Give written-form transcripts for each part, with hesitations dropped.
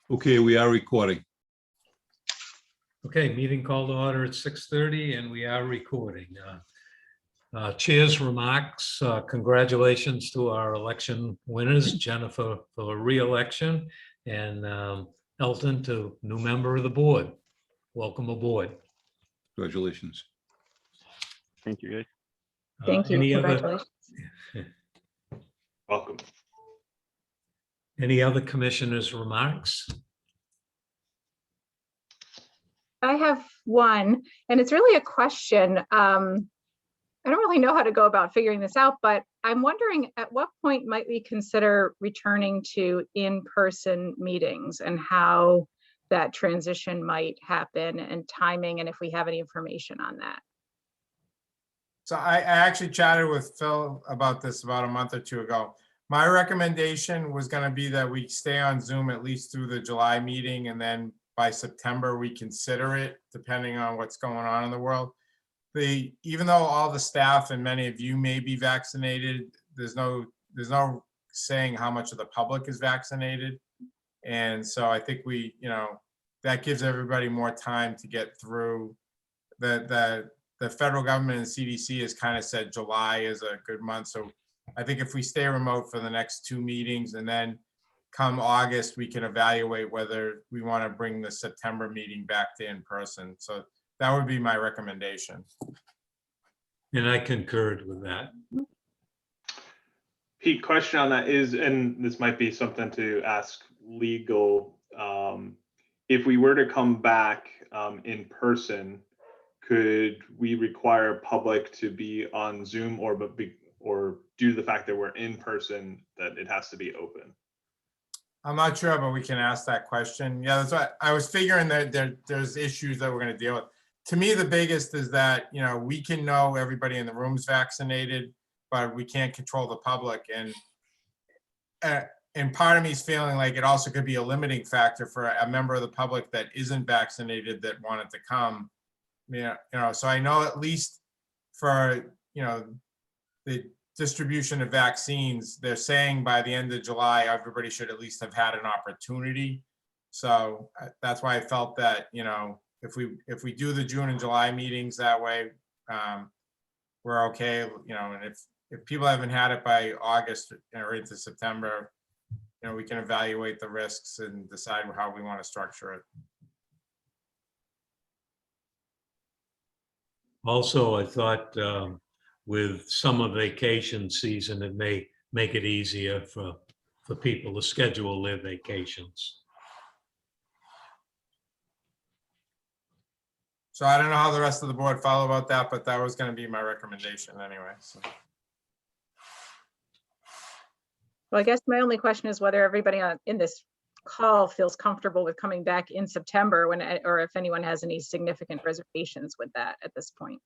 Okay, we are recording. Okay, meeting called to order at 6:30 and we are recording. Chair's remarks, congratulations to our election winners, Jennifer for re-election and Elton to new member of the board. Welcome aboard. Congratulations. Thank you, guys. Thank you. Any other, Congratulations. Welcome. any other commissioners' remarks? I have one, and it's really a question. I don't really know how to go about figuring this out, but I'm wondering at what point might we consider returning to in-person meetings and how that transition might happen and timing, and if we have any information on that. So I actually chatted with Phil about this about a month or two ago. My recommendation was going to be that we stay on Zoom at least through the July meeting, and then by September we consider it, depending on what's going on in the world. Even though all the staff and many of you may be vaccinated, there's no saying how much of the public is vaccinated. And so I think that gives everybody more time to get through. The federal government and CDC has kind of said July is a good month. So I think if we stay remote for the next 2 meetings, and then come August, we can evaluate whether we want to bring the September meeting back to in person. So that would be my recommendation. And I concurred with that. Pete, question on that is, and this might be something to ask legal, if we were to come back in person, could we require public to be on Zoom, or due to the fact that we're in person, that it has to be open? I'm not sure, but we can ask that question. Yeah, that's what I was figuring, that there's issues that we're going to deal with. To me, the biggest is that, we can know everybody in the room's vaccinated, but we can't control the public. And part of me is feeling like it also could be a limiting factor for a member of the public that isn't vaccinated that wanted to come. So I know at least for, the distribution of vaccines, they're saying by the end of July, everybody should at least have had an opportunity. So that's why I felt that, if we do the June and July meetings that way, we're okay. And if people haven't had it by August or into September, we can evaluate the risks and decide how we want to structure it. Also, I thought with summer vacation season, it may make it easier for people to schedule their vacations. So I don't know how the rest of the board follow about that, but that was going to be my recommendation anyway. So. Well, I guess my only question is whether everybody in this call feels comfortable with coming back in September, or if anyone has any significant reservations with that at this point.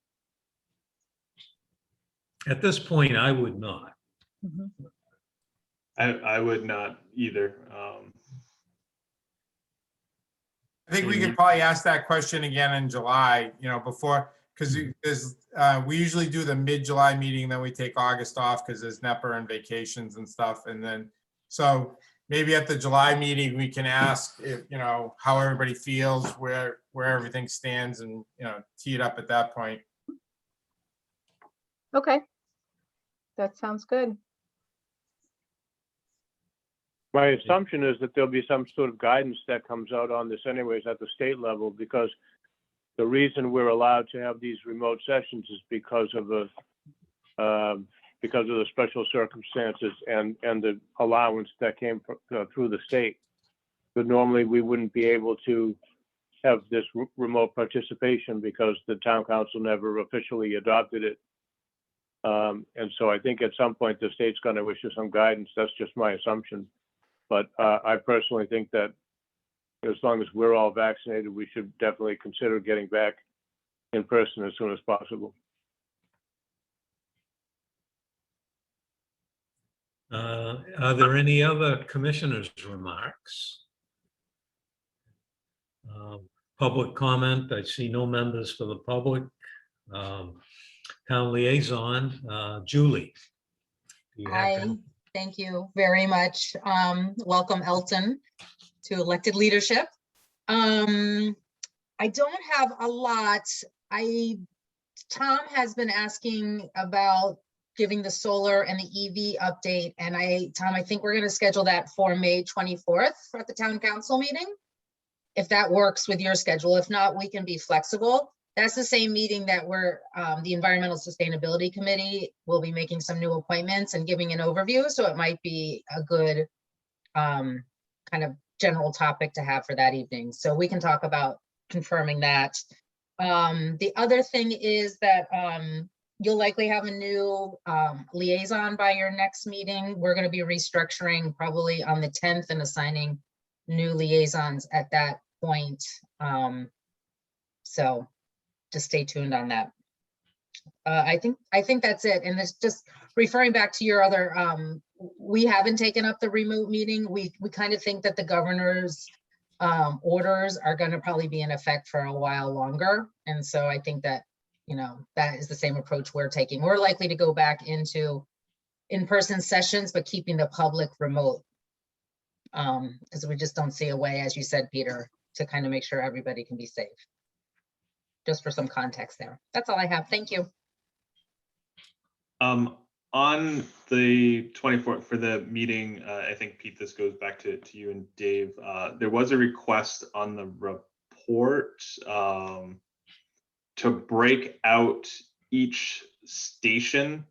At this point, I would not. Mm-hmm. I would not either. I think we could probably ask that question again in July, before, because we usually do the mid-July meeting, then we take August off because there's NEPA and vacations and stuff. And then, so maybe at the July meeting, we can ask if, how everybody feels, where everything stands, and, tee it up at that point. Okay. That sounds good. My assumption is that there'll be some sort of guidance that comes out on this anyways at the state level, because the reason we're allowed to have these remote sessions is because of the special circumstances and the allowance that came through the state. But normally we wouldn't be able to have this remote participation because the town council never officially adopted it. And so I think at some point the state's going to issue some guidance. That's just my assumption. But I personally think that as long as we're all vaccinated, we should definitely consider getting back in person as soon as possible. Are there any other commissioners' remarks? Public comment, I see no members for the public. Town liaison, Julie. Do you have Thank you very much. Welcome, Elton, to elected leadership. I don't have a lot. Tom has been asking about giving the solar and the EV update, and Tom, I think we're going to schedule that for May 24th at the town council meeting, if that works with your schedule. If not, we can be flexible. That's the same meeting that the Environmental Sustainability Committee will be making some new appointments and giving an overview. So it might be a good kind of general topic to have for that evening. So we can talk about confirming that. The other thing is that you'll likely have a new liaison by your next meeting. We're going to be restructuring probably on the 10th and assigning new liaisons at that point. So just stay tuned on that. I think that's it. And this just referring back to your other, we haven't taken up the remote meeting. We kind of think that the governor's orders are going to probably be in effect for a while longer. And so I think that, that is the same approach we're taking. We're likely to go back into in-person sessions, but keeping the public remote. Because we just don't see a way, as you said, Peter, to kind of make sure everybody can be safe. Just for some context there. That's all I have. Thank you. On the 24th for the meeting, I think, Pete, this goes back to you and Dave. There was a request on the report to break out each station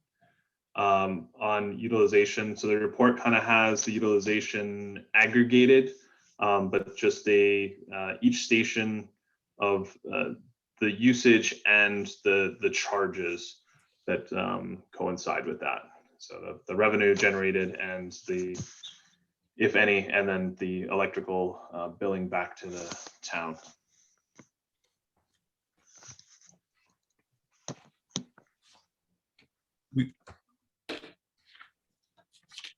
on utilization. So the report kind of has the utilization aggregated, but just each station of the usage and the charges that coincide with that. So the revenue generated and if any, and then the electrical billing back to the town.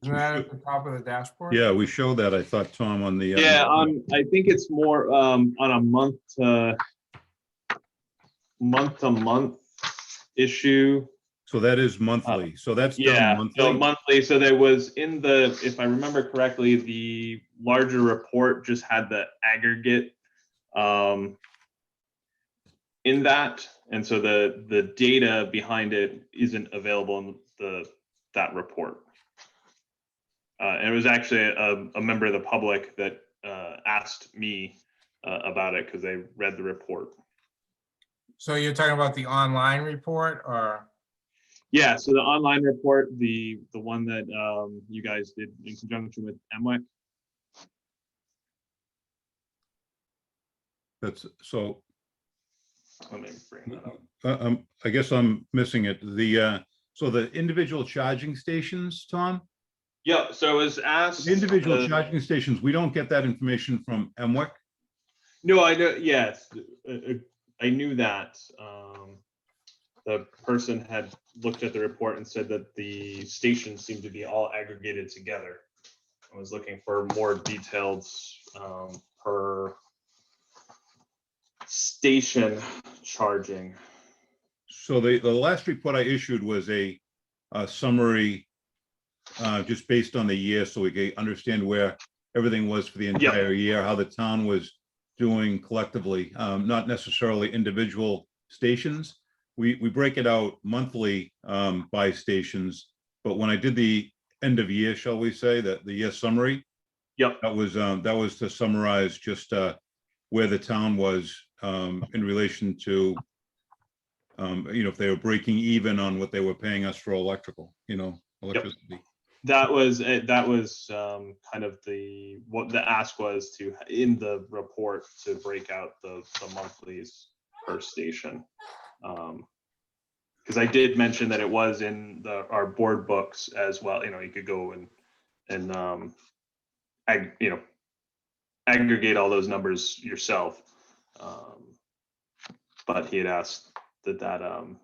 Isn't that at the top of the dashboard? Yeah, we showed that, I thought, Tom, on the. Yeah, I think it's more on a month to month issue. So that is monthly. So that's done Yeah, so monthly. monthly. So there was if I remember correctly, the larger report just had the aggregate in that, and so the data behind it isn't available in that report. And it was actually a member of the public that asked me about it because they read the report. So you're talking about the online report, or? Yeah, so the online report, the one that you guys did in conjunction with MWEC. That's so. Let me bring that up. I guess I'm missing it. So the individual charging stations, Tom? Yeah, so it was asked. Individual charging stations, we don't get that information from MWEC? No, I know, yes, I knew that. The person had looked at the report and said that the stations seemed to be all aggregated together. I was looking for more details per station charging. So the last report I issued was a summary just based on the year, so we could understand where everything was for the entire year, how the town was doing collectively, not necessarily individual stations. We break it out monthly by stations, but when I did the end of year, shall we say, that the year summary, that was to summarize just where the town was in relation to if they were breaking even on what they were paying us for electrical, electricity. That was kind of what the ask was to in the report to break out the monthlies per station. Because I did mention that it was in our board books as well. You could go and aggregate all those numbers yourself. But he had asked that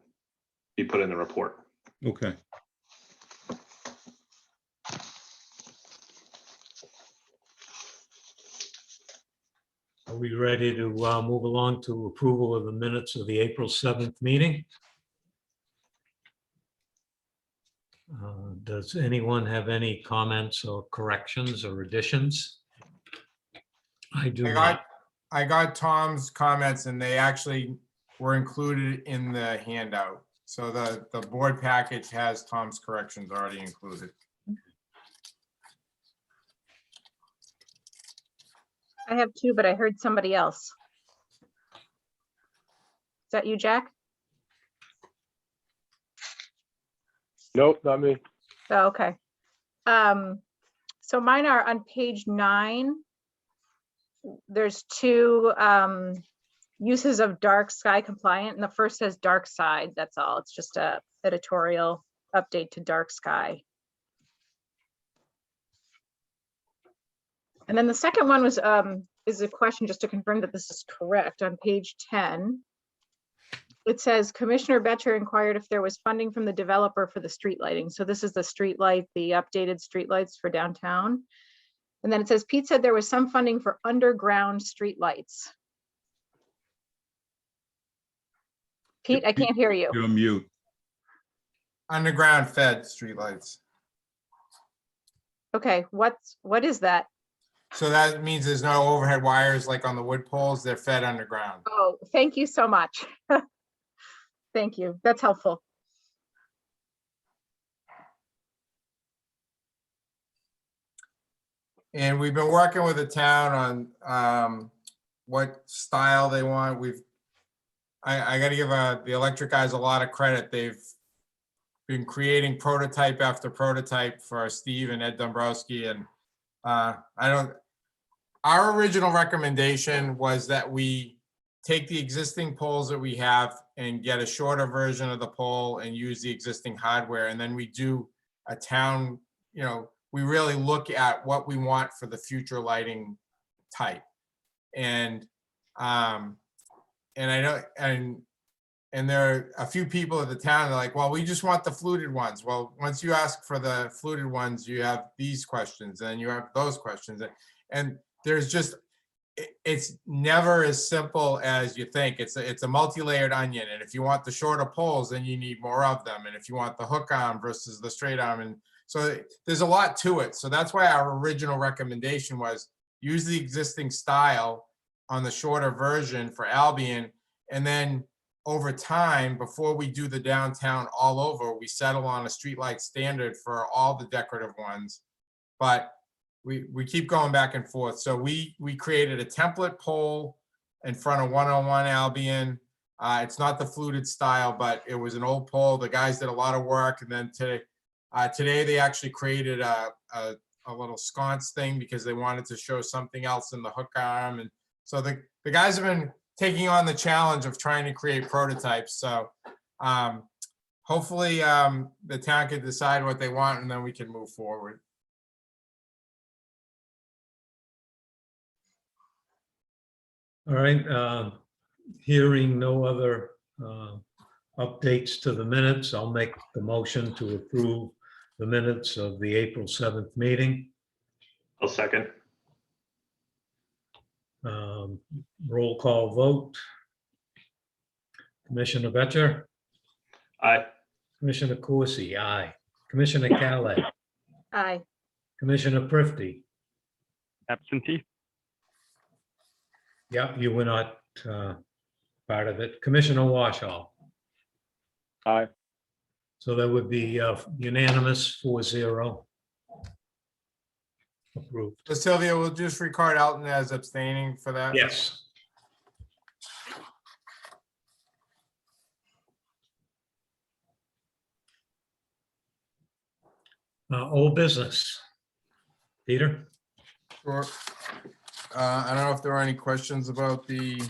be put in the report. Okay. Are we ready to move along to approval of the minutes of the April 7th meeting? Does anyone have any comments or corrections or additions? I do not. I got Tom's comments and they actually were included in the handout. So the board package has Tom's corrections already included. I have two, but I heard somebody else. Is that you, Jack? Nope, not me. Oh, okay. So mine are on page 9. There's two uses of dark sky compliant, and the first says dark side. That's all. It's just a editorial update to dark sky. And then the second one was is a question just to confirm that this is correct. On page 10, it says Commissioner Betcher inquired if there was funding from the developer for the street lighting. So this is the street light, the updated street lights for downtown. And then it says Pete said there was some funding for underground street lights. Pete, I can't hear you. You're on mute. Underground fed streetlights. Okay, what is that? So that means there's no overhead wires like on the wood poles. They're fed underground. Oh, thank you so much. Thank you. That's helpful. And we've been working with the town on what style they want. I got to give the electric guys a lot of credit. They've been creating prototype after prototype for Steve and Ed Dombrowski. And our original recommendation was that we take the existing poles that we have and get a shorter version of the pole and use the existing hardware. And then we do a town, we really look at what we want for the future lighting type. And I know, and there are a few people at the town that are like, well, we just want the fluted ones. Well, once you ask for the fluted ones, you have these questions and you have those questions. And there's just, it's never as simple as you think. It's a multi-layered onion. And if you want the shorter poles, then you need more of them. And if you want the hook arm versus the straight arm, and so there's a lot to it. So that's why our original recommendation was use the existing style on the shorter version for Albion. And then over time, before we do the downtown all over, we settle on a streetlight standard for all the decorative ones. But we keep going back and forth. So we created a template pole in front of 101 Albion. It's not the fluted style, but it was an old pole. The guys did a lot of work. And then today they actually created a little sconce thing because they wanted to show something else in the hook arm. And so the guys have been taking on the challenge of trying to create prototypes. So hopefully the town can decide what they want and then we can move forward. All right, hearing no other updates to the minutes, I'll make the motion to approve the minutes of the April 7th meeting. I'll second. Roll call vote. Commissioner Betcher, Aye. Commissioner Corsi, aye. Commissioner Calais, Aye. Commissioner Prifty. Absentee. Yeah, you were not part of it. Commissioner Washall. Aye. So that would be unanimous 4-0. Approved. So Sylvia, we'll just record Elton as abstaining for that. Yes. Old business. Peter? Sure. I don't know if there are any questions about the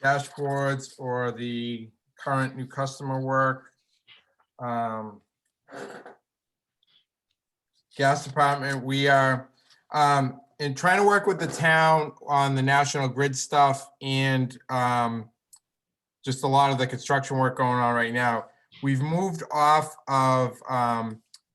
dashboards or the current new customer work. Gas department, we are in trying to work with the town on the National Grid stuff and just a lot of the construction work going on right now. We've moved off of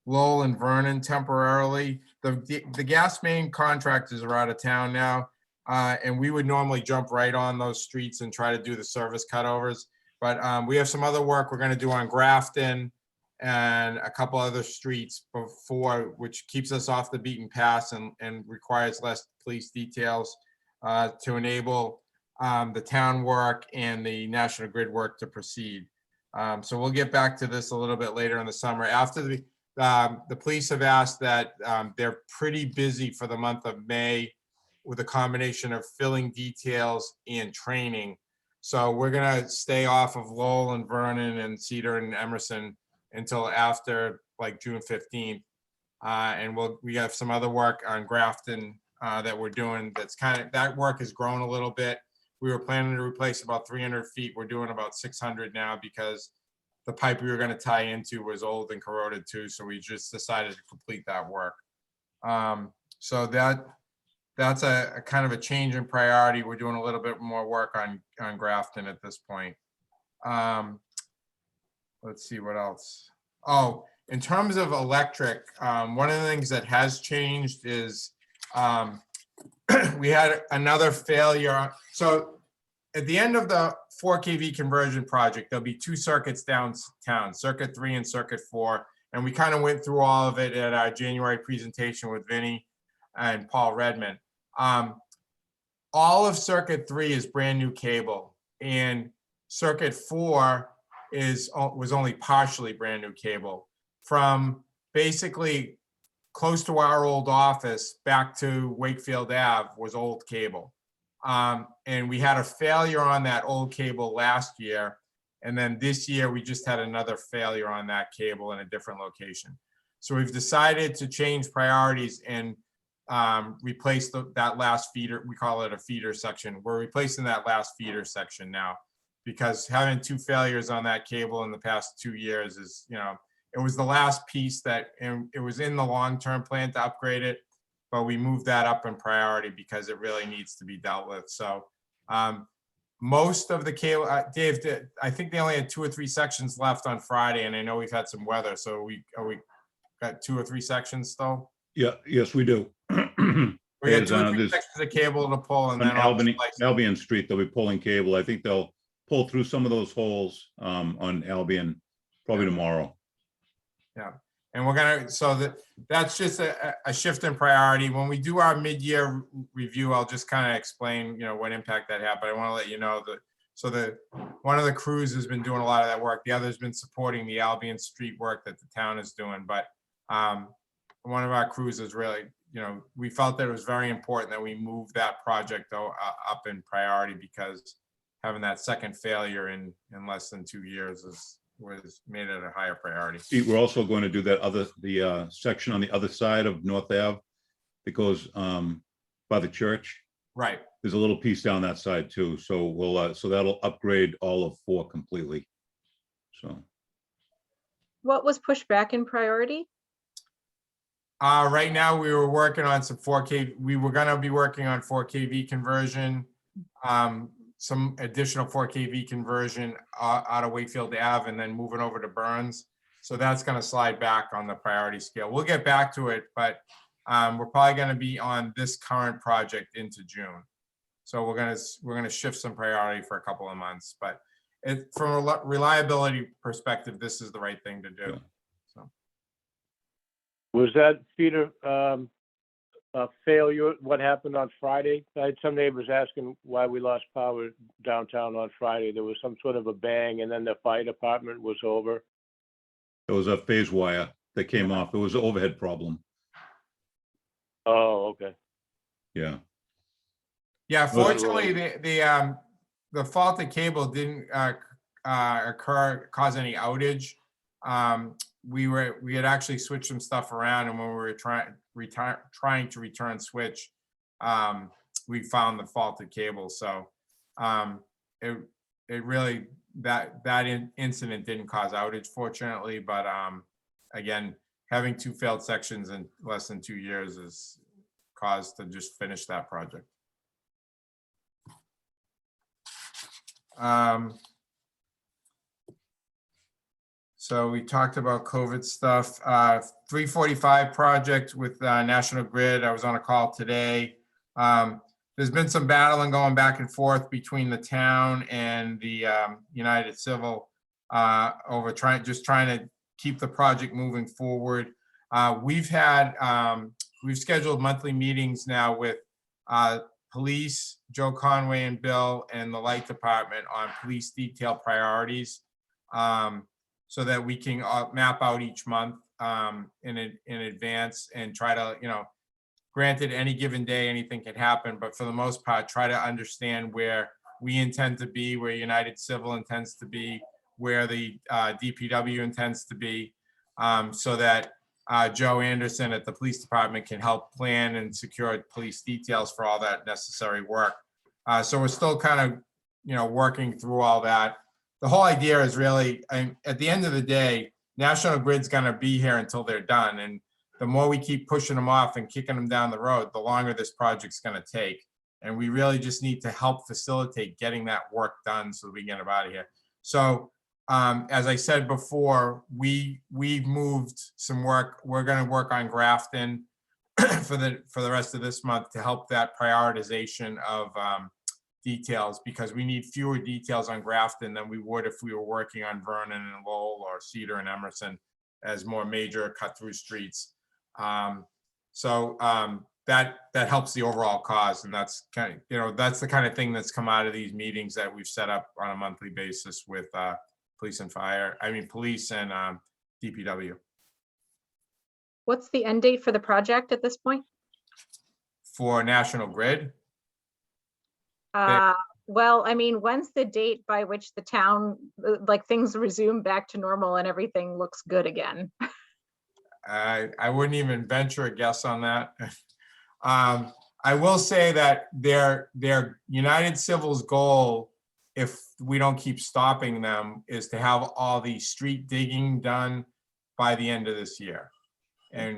Lowell and Vernon temporarily. The gas main contractors are out of town now, and we would normally jump right on those streets and try to do the service cutovers. But we have some other work we're going to do on Grafton and a couple other streets before, which keeps us off the beaten path and requires less police details to enable the town work and the National Grid work to proceed. So we'll get back to this a little bit later in the summer. After the police have asked that they're pretty busy for the month of May with a combination of filling details and training. So we're gonna stay off of Lowell and Vernon and Cedar and Emerson until after like June 15th. And we have some other work on Grafton that we're doing. That work has grown a little bit. We were planning to replace about 300 feet. We're doing about 600 now because the pipe we were going to tie into was old and corroded too. So we just decided to complete that work. So that's a kind of a change in priority. We're doing a little bit more work on Grafton at this point. Let's see what else. Oh, in terms of electric, one of the things that has changed is we had another failure. So at the end of the 4 kV conversion project, there'll be 2 circuits downtown, circuit 3 and circuit 4. And we kind of went through all of it at our January presentation with Vinny and Paul Redmond. All of circuit 3 is brand new cable, and circuit 4 was only partially brand new cable. From basically close to our old office back to Wakefield Ave was old cable. And we had a failure on that old cable last year. And then this year, we just had another failure on that cable in a different location. So we've decided to change priorities and replace that last feeder. We call it a feeder section. We're replacing that last feeder section now because having 2 failures on that cable in the past 2 years is, it was the last piece and it was in the long-term plan to upgrade it, but we moved that up in priority because it really needs to be dealt with. So most of the cable, Dave, I think they only had 2 or 3 sections left on Friday, and I know we've had some weather. So we got 2 or 3 sections still? Yeah, yes, we do. We got 2 or 3 sections of cable to pull, and then Albion Street, they'll be pulling cable. I think they'll pull through some of those holes on Albion probably tomorrow. Yeah, and that's just a shift in priority. When we do our mid-year review, I'll just kind of explain, what impact that had. But I want to let you know that one of the crews has been doing a lot of that work. The other's been supporting the Albion Street work that the town is doing. But one of our crews is really, we felt that it was very important that we move that project up in priority because having that second failure in less than 2 years was made it a higher priority. Pete, we're also going to do the section on the other side of North Ave that goes by the church. Right. There's a little piece down that side too. So we'll so that'll upgrade all of 4 completely. So What was pushed back in priority? Right now we were working on some 4K. We were going to be working on 4 kV conversion, some additional 4 kV conversion out of Wakefield Ave, and then moving over to Burns. So that's going to slide back on the priority scale. We'll get back to it, but we're probably going to be on this current project into June. So we're going to shift some priority for a couple of months, but from a reliability perspective, this is the right thing to do. Yeah. So. Was that feeder failure what happened on Friday? I had some neighbors asking why we lost power downtown on Friday. There was some sort of a bang, and then the fire department was over. it was a phase wire that came off. It was an overhead problem. Oh, okay. Yeah. Yeah, fortunately, the faulted cable didn't cause any outage. We had actually switched some stuff around, and when we were trying to return switch, we found the faulted cable. So it really that incident didn't cause outage, fortunately. But again, having 2 failed sections in less than 2 years is cause to just finish that project. So we talked about COVID stuff. 345 project with National Grid. I was on a call today. There's been some battling going back and forth between the town and the United Civil over trying to keep the project moving forward. We've scheduled monthly meetings now with police, Joe Conway and Bill, and the light department on police detail priorities, so that we can map out each month in advance and try to, granted, any given day, anything can happen, but for the most part, try to understand where we intend to be, where United Civil intends to be, where the DPW intends to be, so that Joe Anderson at the police department can help plan and secure police details for all that necessary work. So we're still kind of, working through all that. The whole idea is really, at the end of the day, National Grid's gonna be here until they're done. And the more we keep pushing them off and kicking them down the road, the longer this project's gonna take. And we really just need to help facilitate getting that work done so we can get them out of here. So as I said before, we've moved some work. We're gonna work on Grafton for the rest of this month to help that prioritization of details, because we need fewer details on Grafton than we would if we were working on Vernon and Lowell or Cedar and Emerson as more major cut-through streets. That helps the overall cause, and that's that's the kind of thing that's come out of these meetings that we've set up on a monthly basis with police and DPW. What's the end date for the project at this point? For National Grid, Well, I mean, when's the date by which the town, like things resume back to normal and everything looks good again? I wouldn't even venture a guess on that. I will say that their United Civil's goal, if we don't keep stopping them, is to have all the street digging done by the end of this year. And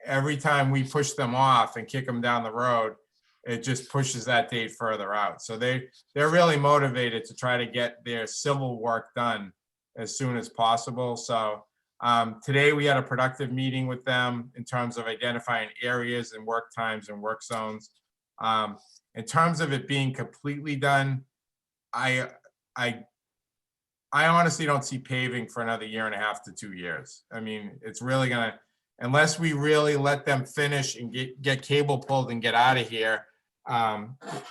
every time we push them off and kick them down the road, it just pushes that date further out. So they're really motivated to try to get their civil work done as soon as possible. So today we had a productive meeting with them in terms of identifying areas and work times and work zones. In terms of it being completely done, I honestly don't see paving for another 1.5 to 2 years. I mean, it's really gonna, unless we really let them finish and get cable pulled and get out of here,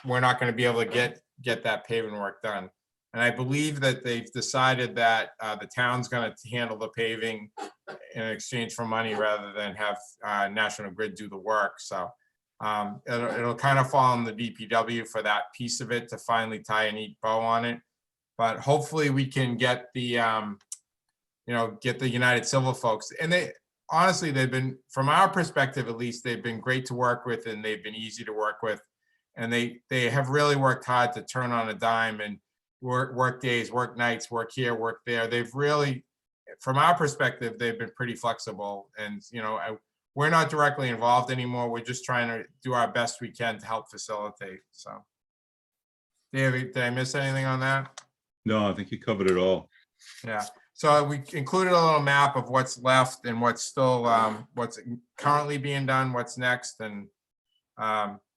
we're not going to be able to get that paving work done. And I believe that they've decided that the town's going to handle the paving in exchange for money rather than have National Grid do the work. So it'll kind of fall on the DPW for that piece of it to finally tie a neat bow on it. But hopefully we can get the get the United Civil folks, and honestly, they've been, from our perspective at least, they've been great to work with, and they've been easy to work with, and they have really worked hard to turn on a dime and work days, work nights, work here, work there. They've really, from our perspective, they've been pretty flexible, and we're not directly involved anymore. We're just trying to do our best we can to help facilitate. So, David, did I miss anything on that? No, I think you covered it all. Yeah. So we included a little map of what's left and what's still, what's currently being done, what's next, and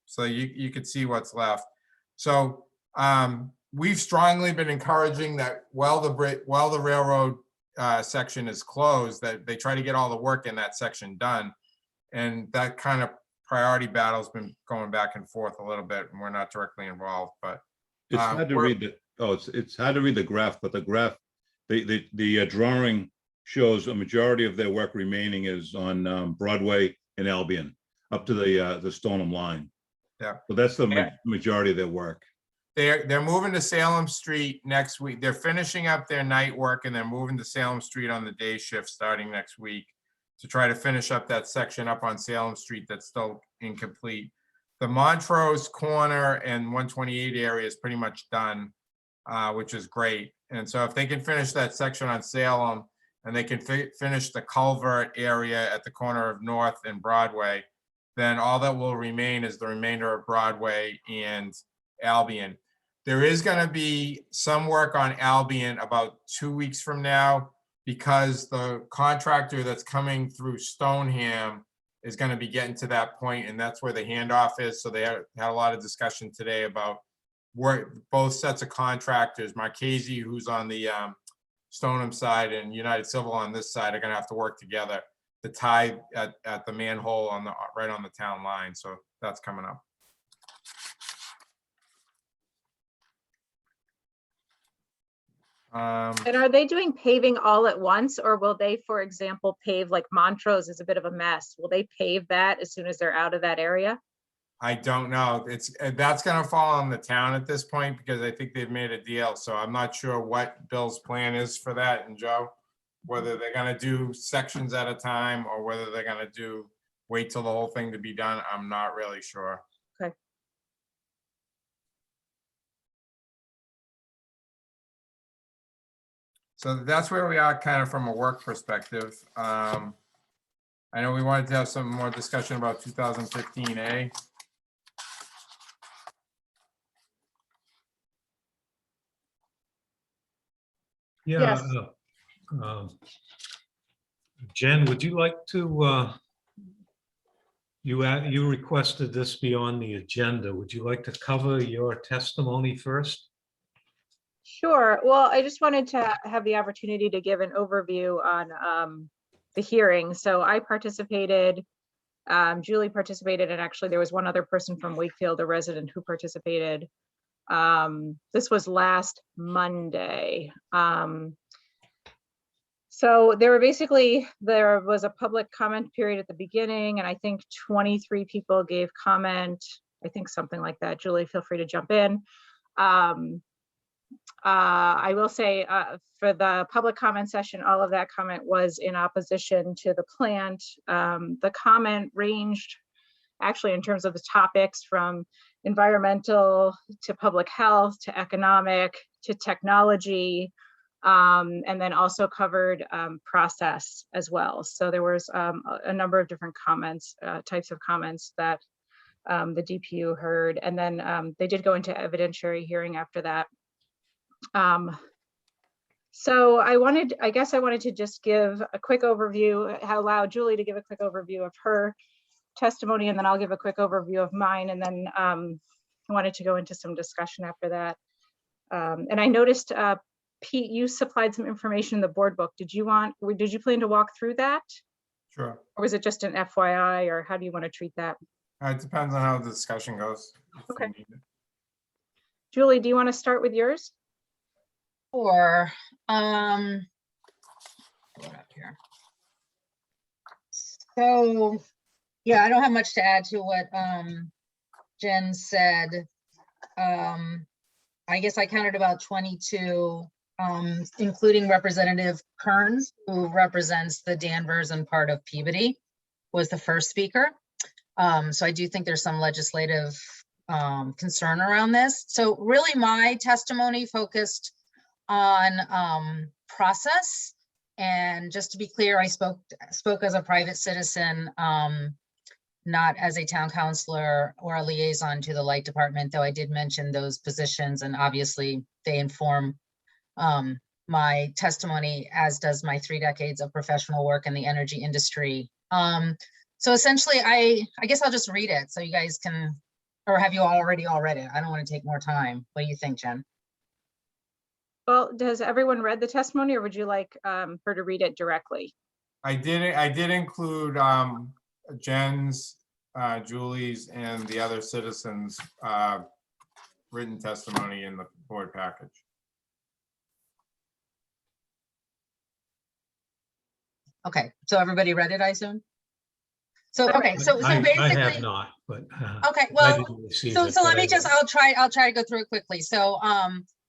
so you could see what's left. So we've strongly been encouraging that while the railroad section is closed, that they try to get all the work in that section done, and that kind of priority battle's been going back and forth a little bit, and we're not directly involved, but It's hard to read the, it's hard to read the graph, but the graph, the drawing shows a majority of their work remaining is on Broadway and Albion, up to the Stoneham line. Yeah. So that's the majority of their work. they're moving to Salem Street next week. They're finishing up their night work and they're moving to Salem Street on the day shift starting next week to try to finish up that section up on Salem Street that's still incomplete. The Montrose Corner and 128 area is pretty much done, which is great. And so if they can finish that section on Salem and they can finish the culvert area at the corner of North and Broadway, then all that will remain is the remainder of Broadway and Albion. There is going to be some work on Albion about 2 weeks from now because the contractor that's coming through Stoneham is going to be getting to that point, and that's where the handoff is. So they had a lot of discussion today about work, both sets of contractors, Marchese, who's on the Stoneham side and United Civil on this side are gonna have to work together to tie at the manhole on the, right on the town line. So that's coming up. And are they doing paving all at once, or will they, for example, pave like Montrose is a bit of a mess? Will they pave that as soon as they're out of that area? I don't know. That's gonna fall on the town at this point because I think they've made a deal. So I'm not sure what Bill's plan is for that, and Joe, whether they're gonna do sections at a time or whether they're gonna wait till the whole thing to be done. I'm not really sure. Okay. So that's where we are kind of from a work perspective. I know we wanted to have some more discussion about 2015A. Yeah. Yes. Jen, would you like to, you requested this be on the agenda. Would you like to cover your testimony first? Sure. Well, I just wanted to have the opportunity to give an overview on the hearing. So I participated, Julie participated, and actually there was one other person from Wakefield, a resident who participated. This was last Monday. So there was a public comment period at the beginning, and I think 23 people gave comment. I think something like that. Julie, feel free to jump in. I will say for the public comment session, all of that comment was in opposition to the plant. The comment ranged actually in terms of the topics from environmental to public health to economic to technology, and then also covered process as well. So there was a number of different comments, types of comments that the DPU heard, and then they did go into evidentiary hearing after that. So I guess I wanted to just give a quick overview, allow Julie to give a quick overview of her testimony, and then I'll give a quick overview of mine, and then I wanted to go into some discussion after that. And I noticed, Pete, you supplied some information in the board book. Did you plan to walk through that? Sure. Or was it just an FYI, or how do you want to treat that? It depends on how the discussion goes. Okay. Julie, do you want to start with yours? Or, hold up here. So, yeah, I don't have much to add to what Jen said. I guess I counted about 22, including Representative Kearns, who represents the Danvers and part of Peabody, was the first speaker. So I do think there's some legislative concern around this. So really my testimony focused on process. And just to be clear, I spoke as a private citizen, not as a town councilor or a liaison to the light department, though I did mention those positions, and obviously they inform my testimony, as does my 3 decades of professional work in the energy industry. So essentially, I guess I'll just read it so you guys can, or have you already all read it? I don't want to take more time. What do you think, Jen? Well, has everyone read the testimony, or would you like her to read it directly? I did include Jen's, Julie's, and the other citizens' written testimony in the board package. Okay, so everybody read it, I assume? So, okay, so basically. I have not, but. Okay, well, so let me just, I'll try to go through it quickly. So,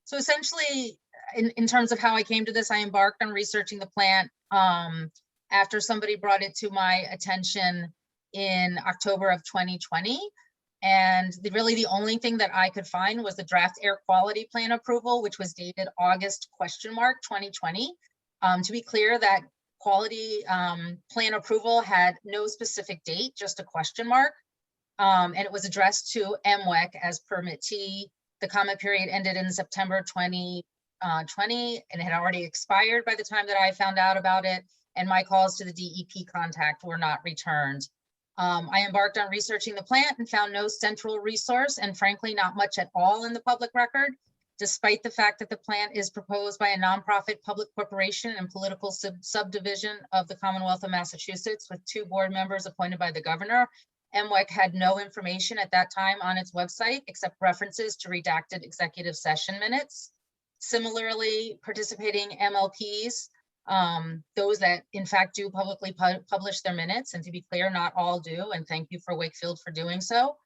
so essentially, in terms of how I came to this, I embarked on researching the plant after somebody brought it to my attention in October of 2020. And really the only thing that I could find was the draft air quality plan approval, which was dated August 2020. To be clear, that quality plan approval had no specific date, just a question mark. And it was addressed to MWEC as permittee. The comment period ended in September 2020, and it had already expired by the time that I found out about it. And my calls to the DEP contact were not returned. I embarked on researching the plant and found no central resource, and frankly, not much at all in the public record Despite the fact that the plant is proposed by a nonprofit public corporation and political subdivision of the Commonwealth of Massachusetts with 2 board members appointed by the governor, MWEC had no information at that time on its website except references to redacted executive session minutes. Similarly, participating MLPs, those that in fact do publicly publish their minutes, and to be clear, not all do, and thank you for Wakefield for doing so.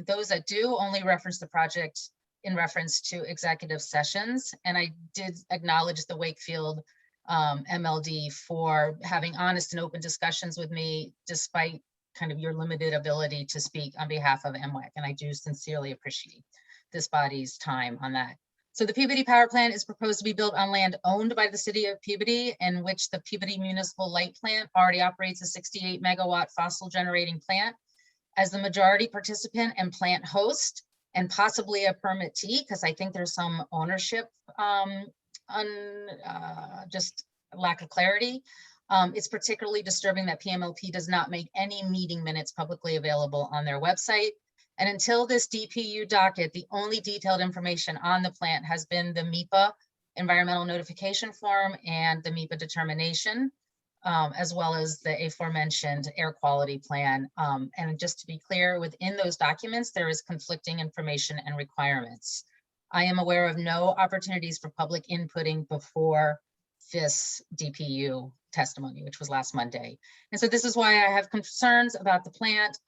Those that do only reference the project in reference to executive sessions. And I did acknowledge the Wakefield MLD for having honest and open discussions with me, despite kind of your limited ability to speak on behalf of MWEC. And I do sincerely appreciate this body's time on that. So the Peabody Power Plant is proposed to be built on land owned by the city of Peabody, in which the Peabody Municipal Light Plant already operates a 68 megawatt fossil generating plant. As the majority participant and plant host, and possibly a permittee, because I think there's some ownership just lack of clarity. It's particularly disturbing that PMLP does not make any meeting minutes publicly available on their website. And until this DPU docket, the only detailed information on the plant has been the MEPA environmental notification form and the MEPA determination, as well as the aforementioned air quality plan. And just to be clear, within those documents, there is conflicting information and requirements. I am aware of no opportunities for public inputting before this DPU testimony, which was last Monday. And so this is why I have concerns about the plant.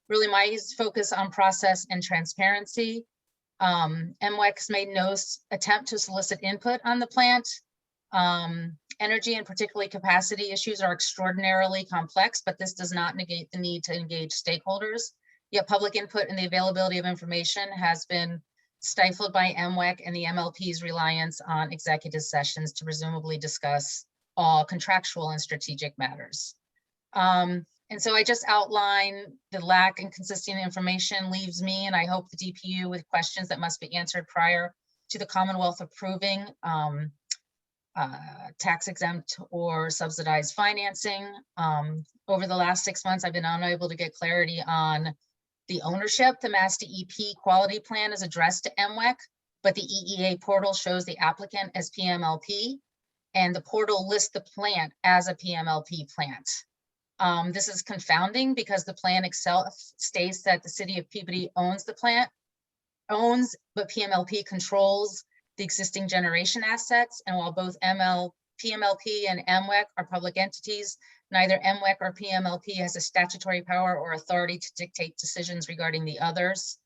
Really my focus on process and transparency. MWEC's made no attempt to solicit input on the plant. Energy and particularly capacity issues are extraordinarily complex, but this does not negate the need to engage stakeholders. Yet public input and the availability of information has been stifled by MWEC and the MLP's reliance on executive sessions to presumably discuss all contractual and strategic matters. And so I just outline the lack and consistent information leaves me, and I hope the DPU, with questions that must be answered prior to the Commonwealth approving tax exempt or subsidized financing. Over the last 6 months, I've been unable to get clarity on the ownership. The Mass DEP quality plan is addressed to MWEC, but the EEA portal shows the applicant as PMLP, and the portal lists the plant as a PMLP plant. This is confounding because the plan itself states that the city of Peabody owns the plant, but PMLP controls the existing generation assets. And while both PMLP and MWEC are public entities, neither MWEC or PMLP has a statutory power or authority to dictate decisions regarding the others.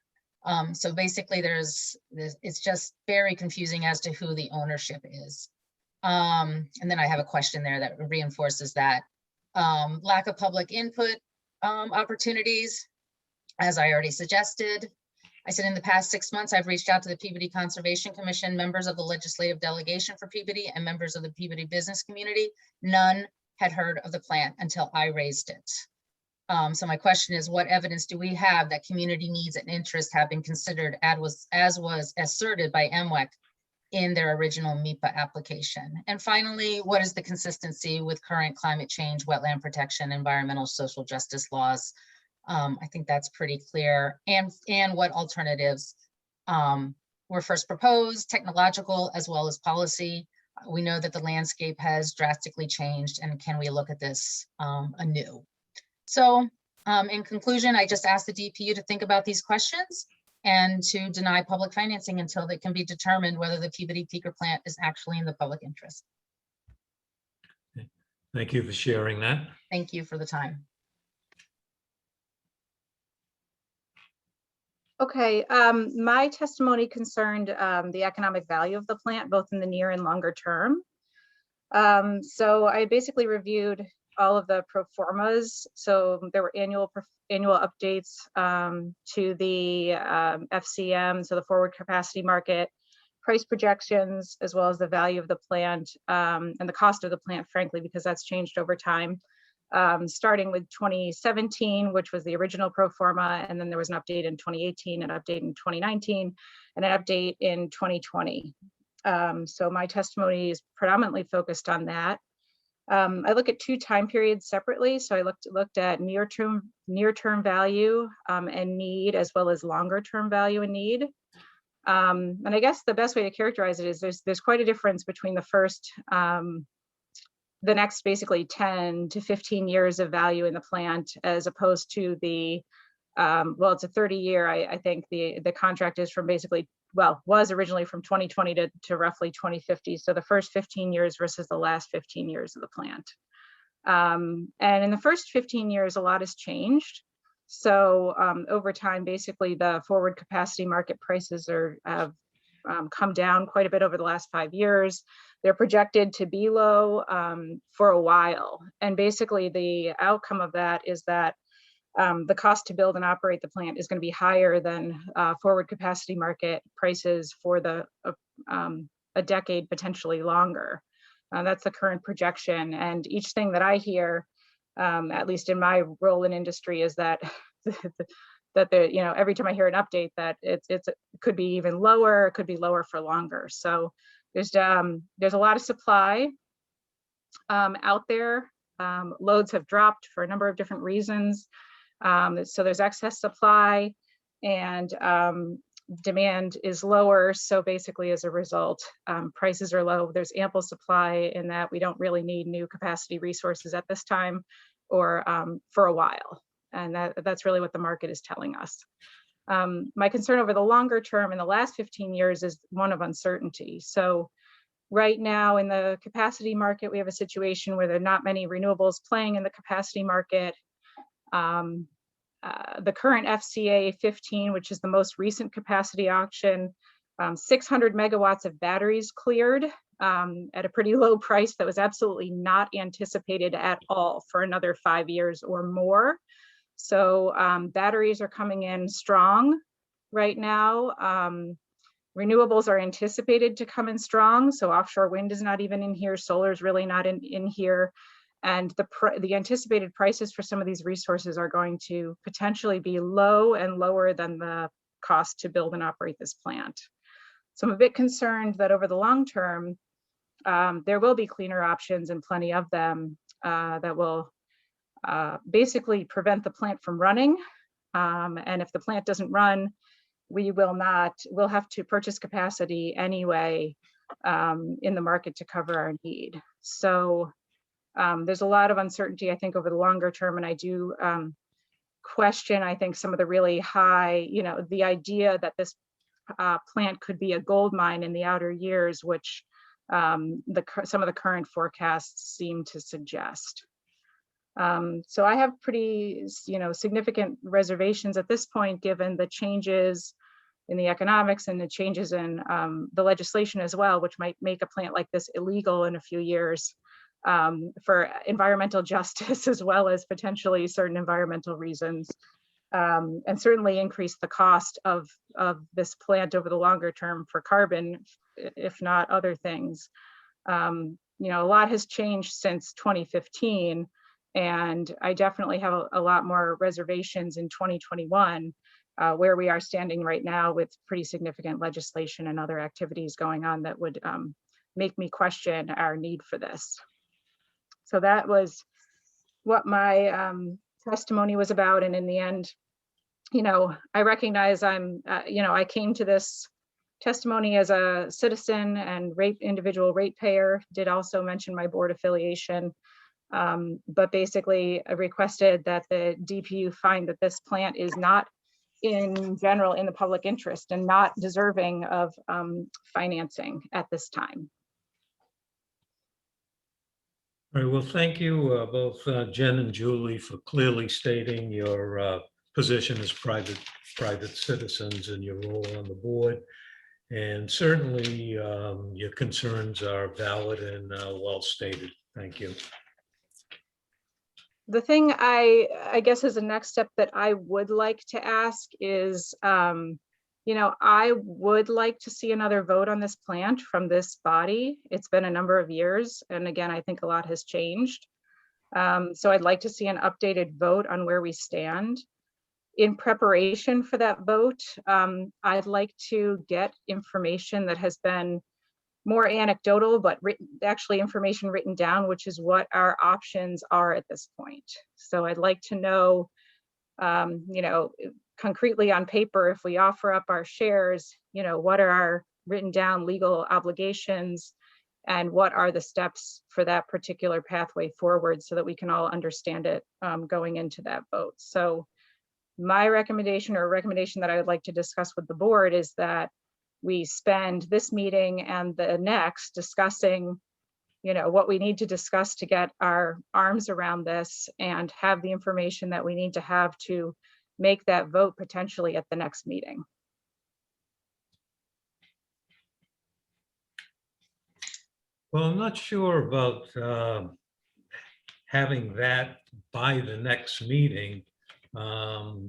So basically it's just very confusing as to who the ownership is. And then I have a question there that reinforces that. Lack of public input opportunities, as I already suggested. I said in the past 6 months, I've reached out to the Peabody Conservation Commission, members of the legislative delegation for Peabody, and members of the Peabody business community. None had heard of the plant until I raised it. So my question is, what evidence do we have that community needs and interests have been considered as was asserted by MWEC in their original MEPA application? And finally, what is the consistency with current climate change, wetland protection, environmental, social justice laws? I think that's pretty clear. And what alternatives were first proposed, technological as well as policy. We know that the landscape has drastically changed, and can we look at this anew? So in conclusion, I just asked the DPU to think about these questions and to deny public financing until it can be determined whether the Peabody peaker plant is actually in the public interest. Thank you for sharing that. Thank you for the time. Okay, my testimony concerned the economic value of the plant, both in the near and longer term. So I basically reviewed all of the pro formas. So there were annual updates to the FCM, so the forward capacity market, price projections, as well as the value of the plant and the cost of the plant, frankly, because that's changed over time. Starting with 2017, which was the original pro forma, and then there was an update in 2018, an update in 2019, and an update in 2020. So my testimony is predominantly focused on that. I look at 2 time periods separately. So I looked at near-term value and need, as well as longer-term value and need. And I guess the best way to characterize it is there's quite a difference between the next basically 10 to 15 years of value in the plant, as opposed to the, well, it's a 30-year, I think the contract is from basically, well, was originally from 2020 to roughly 2050. So the first 15 years versus the last 15 years of the plant. And in the first 15 years, a lot has changed. So over time, basically the forward capacity market prices have come down quite a bit over the last 5 years. They're projected to be low for a while. And basically the outcome of that is that the cost to build and operate the plant is going to be higher than forward capacity market prices for a decade, potentially longer. That's the current projection. And each thing that I hear, at least in my role in industry, is that every time I hear an update that it could be even lower, it could be lower for longer. So there's a lot of supply out there. Loads have dropped for a number of different reasons. So there's excess supply, and demand is lower. So basically, as a result, prices are low. There's ample supply in that we don't really need new capacity resources at this time or for a while. And that's really what the market is telling us. My concern over the longer term in the last 15 years is one of uncertainty. So right now in the capacity market, we have a situation where there are not many renewables playing in the capacity market. The current FCA 15, which is the most recent capacity auction, 600 megawatts of batteries cleared at a pretty low price that was absolutely not anticipated at all for another 5 years or more. So batteries are coming in strong right now. Renewables are anticipated to come in strong. So offshore wind is not even in here. Solar is really not in here. And the anticipated prices for some of these resources are going to potentially be low and lower than the cost to build and operate this plant. So I'm a bit concerned that over the long term, there will be cleaner options, and plenty of them, that will basically prevent the plant from running. And if the plant doesn't run, we'll have to purchase capacity anyway in the market to cover our need. So there's a lot of uncertainty, I think, over the longer term, and I do question, I think, some of the really high, the idea that this plant could be a gold mine in the outer years, which some of the current forecasts seem to suggest. So I have pretty, significant reservations at this point, given the changes in the economics and the changes in the legislation as well, which might make a plant like this illegal in a few years for environmental justice, as well as potentially certain environmental reasons, and certainly increase the cost of this plant over the longer term for carbon, if not other things. A lot has changed since 2015. And I definitely have a lot more reservations in 2021, where we are standing right now with pretty significant legislation and other activities going on that would make me question our need for this. So that was what my testimony was about. And in the end, I recognize I came to this testimony as a citizen and individual ratepayer, did also mention my board affiliation. But basically I requested that the DPU find that this plant is not in general in the public interest and not deserving of financing at this time. All right, well, thank you both Jen and Julie for clearly stating your position as private citizens and your role on the board. And certainly your concerns are valid and well stated. Thank you. The thing I guess is a next step that I would like to ask is, I would like to see another vote on this plant from this body. It's been a number of years. And again, I think a lot has changed. So I'd like to see an updated vote on where we stand. In preparation for that vote, I'd like to get information that has been more anecdotal, but actually information written down, which is what our options are at this point. So I'd like to know, concretely on paper, if we offer up our shares, what are our written down legal obligations? And what are the steps for that particular pathway forward so that we can all understand it going into that vote. So my recommendation, or recommendation that I would like to discuss with the board, is that we spend this meeting and the next discussing, what we need to discuss to get our arms around this and have the information that we need to have to make that vote potentially at the next meeting. Well, I'm not sure about having that by the next meeting.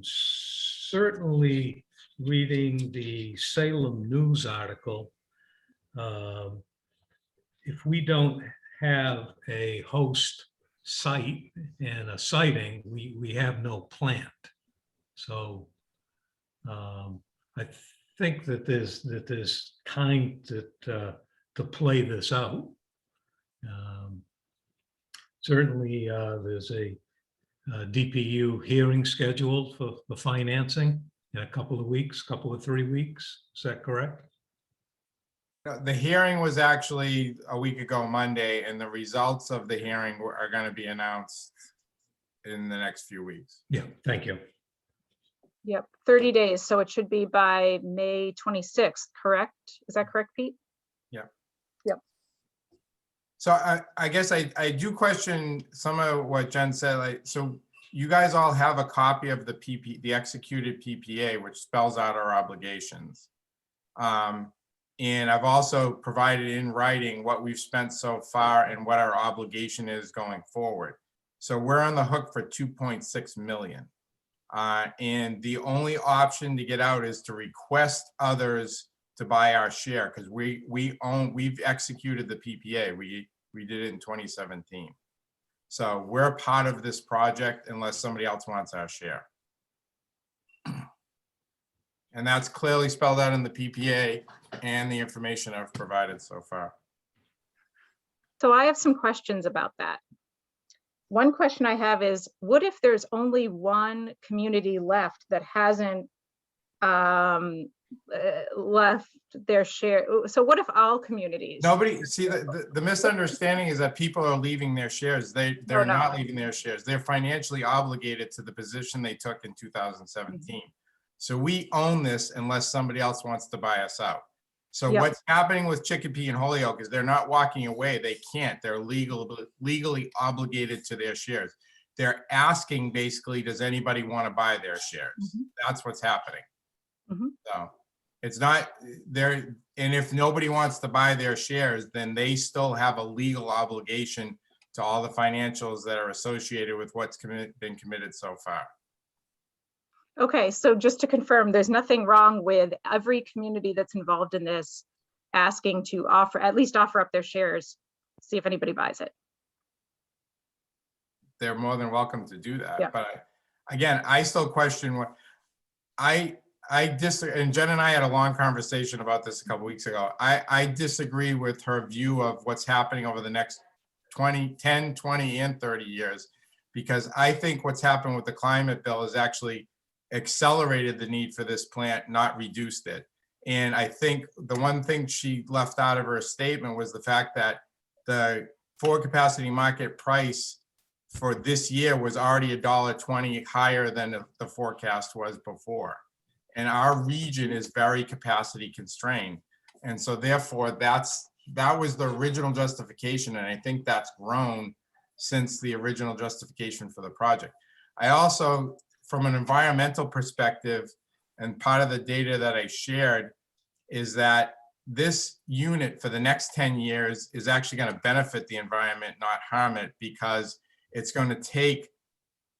Certainly reading the Salem News article, if we don't have a host site and a siting, we have no plant. So I think that there's time to play this out. Certainly, there's a DPU hearing scheduled for the financing in a couple of weeks, couple of 3 weeks. Is that correct? The hearing was actually a week ago Monday, and the results of the hearing are going to be announced in the next few weeks. Yeah, thank you. Yep, 30 days. So it should be by May 26th, correct? Is that correct, Pete? So I guess I do question some of what Jen said. Like, so you guys all have a copy of the executed PPA, which spells out our obligations. And I've also provided in writing what we've spent so far and what our obligation is going forward. So we're on the hook for 2.6 million. And the only option to get out is to request others to buy our share, because we've executed the PPA. We did it in 2017. So we're part of this project unless somebody else wants our share. And that's clearly spelled out in the PPA and the information I've provided so far. So I have some questions about that. One question I have is, what if there's only one community left that hasn't left their share? So what if all communities? Nobody, see, the misunderstanding is that people are leaving their shares. They're no. not leaving their shares. They're financially obligated to the position they took in 2017. So we own this unless somebody else wants to buy us out. So Yep. what's happening with Chicopee and Holyoke is they're not walking away. They can't. They're legally obligated to their shares. They're asking basically, does anybody want to buy their shares? That's what's happening. So it's not there. And if nobody wants to buy their shares, then they still have a legal obligation to all the financials that are associated with what's been committed so far. Okay, so just to confirm, there's nothing wrong with every community that's involved in this asking to at least offer up their shares, see if anybody buys it. They're more than welcome to do that. Yeah. But again, I still question what and Jen and I had a long conversation about this a couple weeks ago. I disagree with her view of what's happening over the next 10, 20, and 30 years, because I think what's happened with the climate bill is actually accelerated the need for this plant, not reduced it. And I think the one thing she left out of her statement was the fact that the forward capacity market price for this year was already $1.20 higher than the forecast was before. And our region is very capacity constrained. And so therefore that was the original justification. And I think that's grown since the original justification for the project. I also, from an environmental perspective, and part of the data that I shared is that this unit for the next 10 years is actually going to benefit the environment, not harm it, because it's going to take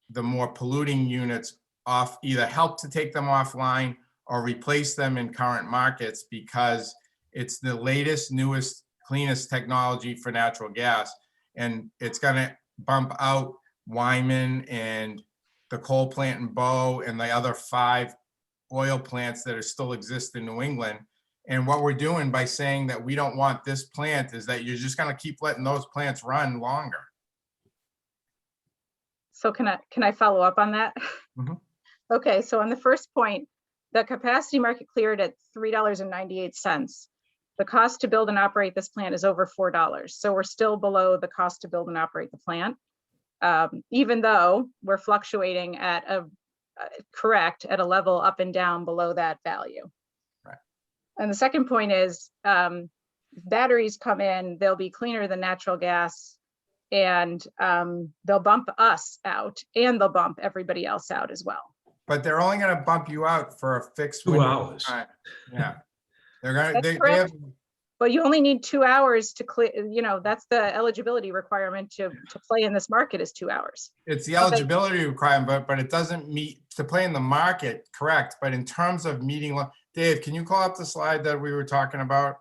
the more polluting units off, either help to take them offline or replace them in current markets, because it's the latest, newest, cleanest technology for natural gas. And it's going to bump out Wyman and the coal plant in Bow and the other 5 oil plants that are still exist in New England. And what we're doing by saying that we don't want this plant is that you're just going to keep letting those plants run longer. So can I follow up on that? Okay, so on the first point, the capacity market cleared at $3.98. The cost to build and operate this plant is over $4. So we're still below the cost to build and operate the plant. Even though we're fluctuating at correct, at a level up and down below that value. Right. And the second point is batteries come in, they'll be cleaner than natural gas, and they'll bump us out and they'll bump everybody else out as well. But they're only gonna bump you out for a fixed 2 window of hours. time. Yeah. They're gonna, That's they have, But you only need 2 hours to clear, that's the eligibility requirement to play in this market is 2 hours. it's the eligibility requirement, but it doesn't meet, to play in the market, correct, but in terms of meeting, Dave, can you call up the slide that we were talking about?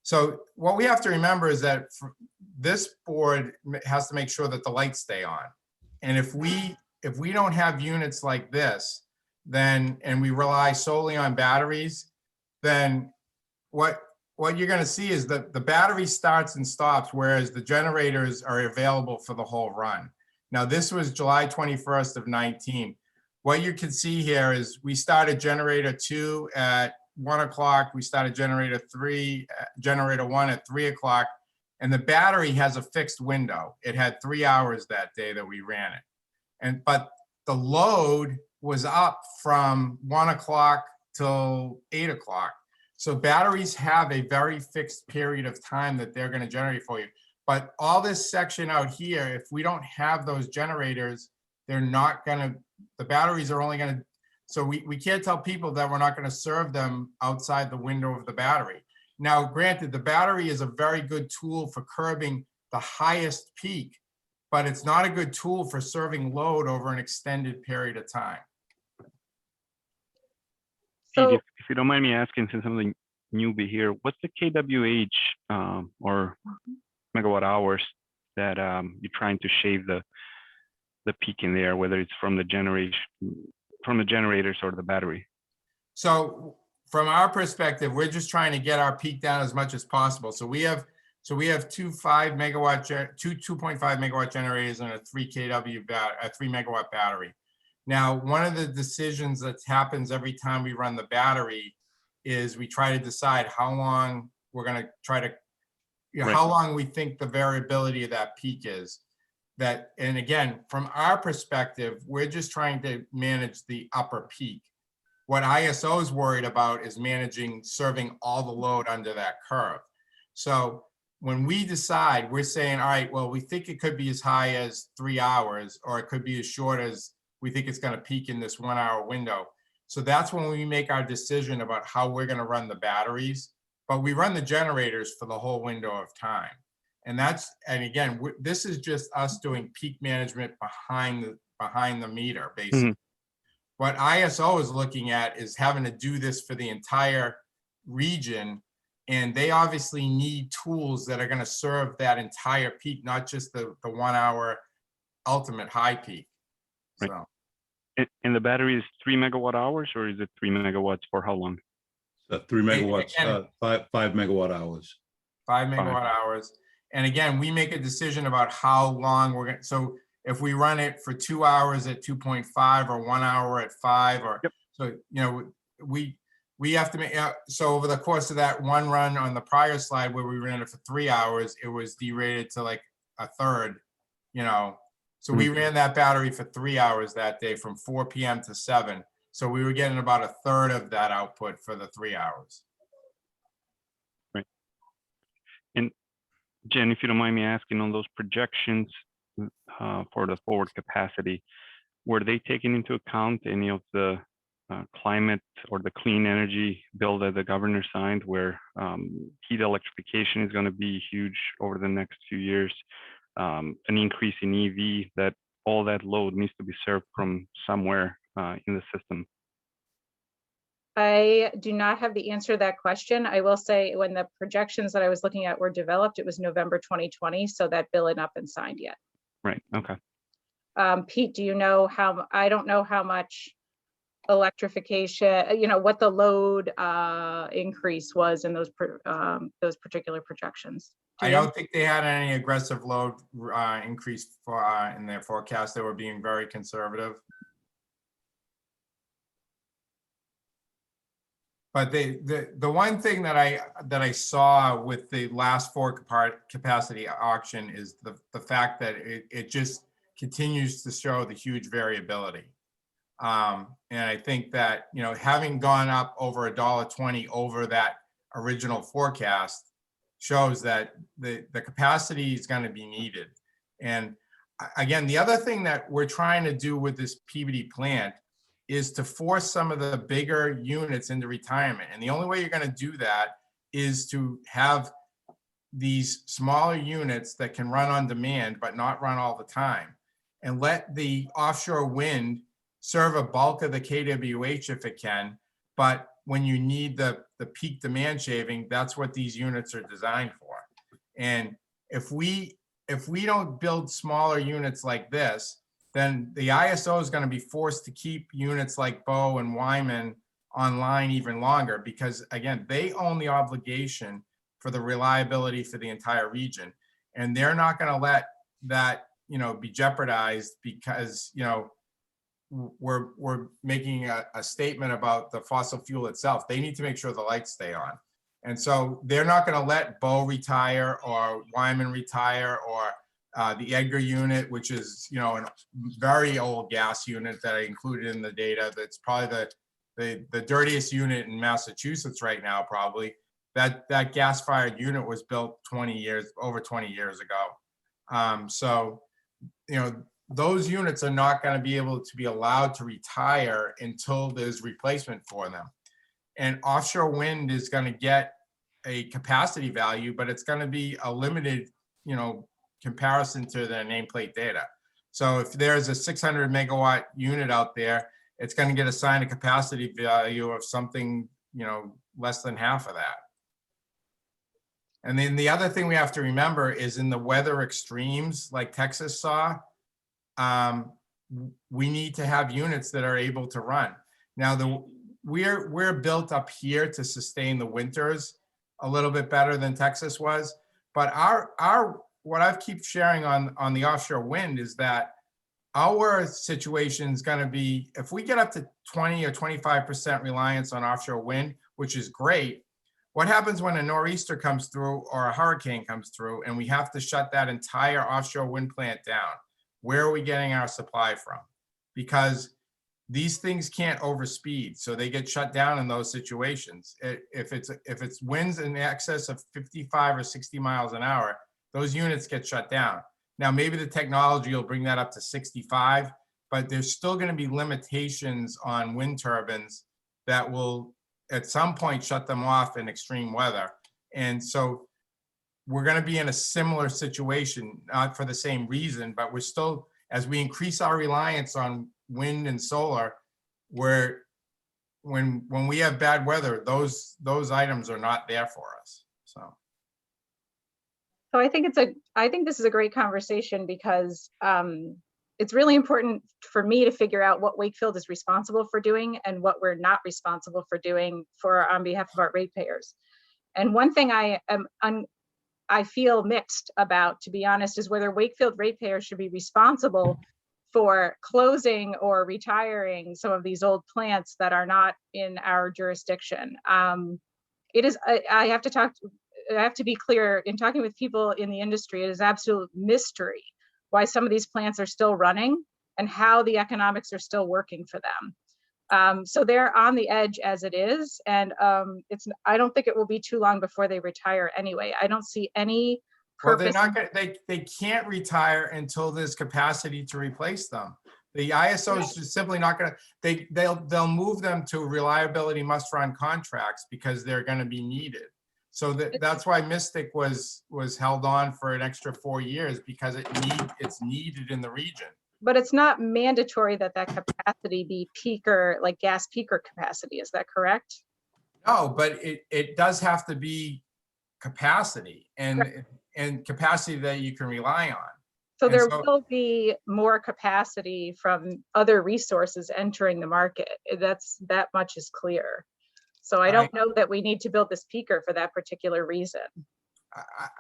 So what we have to remember is that this board has to make sure that the lights stay on. And if we don't have units like this, then, and we rely solely on batteries, then what you're gonna see is that the battery starts and stops, whereas the generators are available for the whole run. Now, this was July 21st of 19. What you can see here is we started generator 2 at 1 o'clock. We started generator 1 at 3 o'clock. And the battery has a fixed window. It had 3 hours that day that we ran it. But the load was up from 1 o'clock till 8 o'clock. So batteries have a very fixed period of time that they're going to generate for you. But all this section out here, if we don't have those generators, they're not going to, the batteries are only going to, so we can't tell people that we're not going to serve them outside the window of the battery. Now, granted, the battery is a very good tool for curbing the highest peak, but it's not a good tool for serving load over an extended period of time. So If you don't mind me asking, since I'm the newbie here, what's the kWh or megawatt hours that you're trying to shave the peak in there, whether it's from the generation, from the generators or the battery? So from our perspective, we're just trying to get our peak down as much as possible. So we have two 2.5 megawatt generators and a 3 megawatt battery. Now, one of the decisions that happens every time we run the battery is we try to decide how long we're going to try to, Right. how long we think the variability of that peak is. That, and again, from our perspective, we're just trying to manage the upper peak. What ISO is worried about is managing, serving all the load under that curve. So when we decide, we're saying, all right, well, we think it could be as high as 3 hours, or it could be as short as we think it's going to peak in this 1 hour window. So that's when we make our decision about how we're going to run the batteries, but we run the generators for the whole window of time. And that's, and again, this is just us doing peak management behind the meter, basically. What ISO is looking at is having to do this for the entire region. And they obviously need tools that are going to serve that entire peak, not just the 1 hour ultimate high peak. Right. So. And the battery is 3 megawatt hours, or is it 3 megawatts for how long? 3 megawatts, 5 megawatt hours. 5 megawatt hours. And again, we make a decision about how long we're going to, so if we run it for 2 hours at 2.5 or 1 hour at 5, or, Yep. So, you know, we have to make, so over the course of that one run on the prior slide where we ran it for 3 hours, it was derated to like a third, you know. So we ran that battery for 3 hours that day from 4 p.m. to 7. So we were getting about a third of that output for the 3 hours. Right. And Jen, if you don't mind me asking, on those projections for the forward capacity, were they taking into account any of the climate or the clean energy bill that the governor signed, where heat electrification is going to be huge over the next few years, an increase in EV, that all that load needs to be served from somewhere in the system? I do not have the answer to that question. I will say when the projections that I was looking at were developed, it was November 2020, so that bill had not been signed yet. Right. Okay. Pete, do you know how, I don't know how much electrification, what the load increase was in those particular projections. I don't think they had any aggressive load increase for in their forecast. They were being very conservative. But the one thing that I saw with the last four capacity auction is the fact that it just continues to show the huge variability. And I think that, you know, having gone up over $1.20 over that original forecast shows that the capacity is going to be needed. And again, the other thing that we're trying to do with this PVD plant is to force some of the bigger units into retirement. And the only way you're going to do that is to have these smaller units that can run on demand, but not run all the time, and let the offshore wind serve a bulk of the KWH if it can. But when you need the peak demand shaving, that's what these units are designed for. And if we don't build smaller units like this, then the ISO is going to be forced to keep units like Bow and Wyman online even longer, because again, they own the obligation for the reliability for the entire region. And they're not going to let that, you know, be jeopardized because, you know, we're making a statement about the fossil fuel itself. They need to make sure the lights stay on. And so they're not going to let Bow retire or Wyman retire, or the Edgar unit, which is, you know, a very old gas unit that I included in the data. That's probably the dirtiest unit in Massachusetts right now, probably. That gas-fired unit was built over 20 years ago. So, you know, those units are not going to be able to be allowed to retire until there's replacement for them. And offshore wind is going to get a capacity value, but it's going to be a limited, you know, comparison to their nameplate data. So if there's a 600 megawatt unit out there, it's going to get assigned a capacity value of something, you know, less than half of that. And then the other thing we have to remember is in the weather extremes like Texas saw, we need to have units that are able to run. Now, we're built up here to sustain the winters a little bit better than Texas was, but what I've keep sharing on the offshore wind is that our situation is going to be, if we get up to 20 or 25% reliance on offshore wind, which is great, what happens when a nor'easter comes through or a hurricane comes through and we have to shut that entire offshore wind plant down? Where are we getting our supply from? Because these things can't overspeed, so they get shut down in those situations. If it's winds in excess of 55 or 60 miles an hour, those units get shut down. Now, maybe the technology will bring that up to 65, but there's still going to be limitations on wind turbines that will at some point shut them off in extreme weather. And so we're going to be in a similar situation, not for the same reason, but we're still, as we increase our reliance on wind and solar, when we have bad weather, those items are not there for us. So I think this is a great conversation because it's really important for me to figure out what Wakefield is responsible for doing and what we're not responsible for doing on behalf of our ratepayers. And one thing I feel mixed about, to be honest, is whether Wakefield ratepayers should be responsible for closing or retiring some of these old plants that are not in our jurisdiction. I have to be clear, in talking with people in the industry, it is absolute mystery why some of these plants are still running and how the economics are still working for them. So they're on the edge as it is, and I don't think it will be too long before they retire anyway. I don't see any purpose. Well, they can't retire until there's capacity to replace them. The ISO is just simply not going to, they'll move them to reliability must-run contracts because they're going to be needed. So that's why Mystic was held on for an extra 4 years, because it's needed in the region. But it's not mandatory that capacity be peaker, like gas peaker capacity. Is that correct? No, but it does have to be capacity and capacity that you can rely on. So there will be more capacity from other resources entering the market. That much is clear. So I don't know that we need to build this peaker for that particular reason.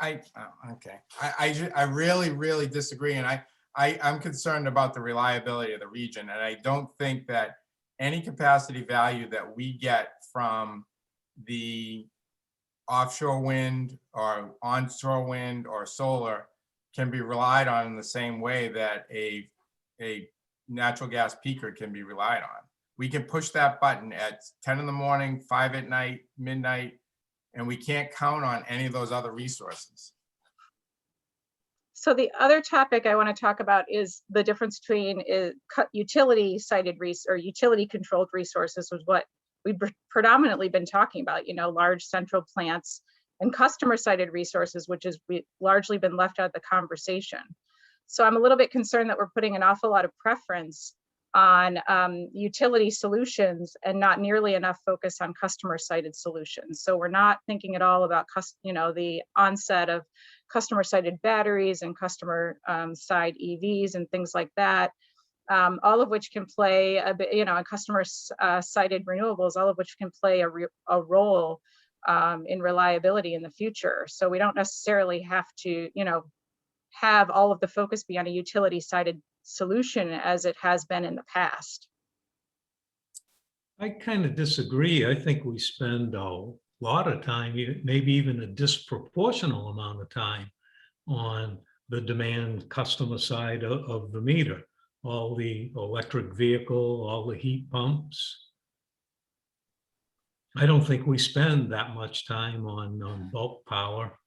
Okay. I really, really disagree. And I'm concerned about the reliability of the region. And I don't think that any capacity value that we get from the offshore wind or onshore wind or solar can be relied on in the same way that a natural gas peaker can be relied on. We can push that button at 10 in the morning, 5 at night, midnight, and we can't count on any of those other resources. So the other topic I want to talk about is the difference between utility sited or utility controlled resources, was what we've predominantly been talking about, large central plants, and customer sited resources, which has largely been left out of the conversation. So I'm a little bit concerned that we're putting an awful lot of preference on utility solutions and not nearly enough focus on customer sited solutions. So we're not thinking at all about the onset of customer sited batteries and customer side EVs and things like that, all of which can play a bit, and customer sited renewables, all of which can play a role in reliability in the future. So we don't necessarily have to, have all of the focus be on a utility sited solution as it has been in the past. I kind of disagree. I think we spend a lot of time, maybe even a disproportional amount of time on the demand customer side of the meter, all the electric vehicle, all the heat pumps. I don't think we spend that much time on bulk power.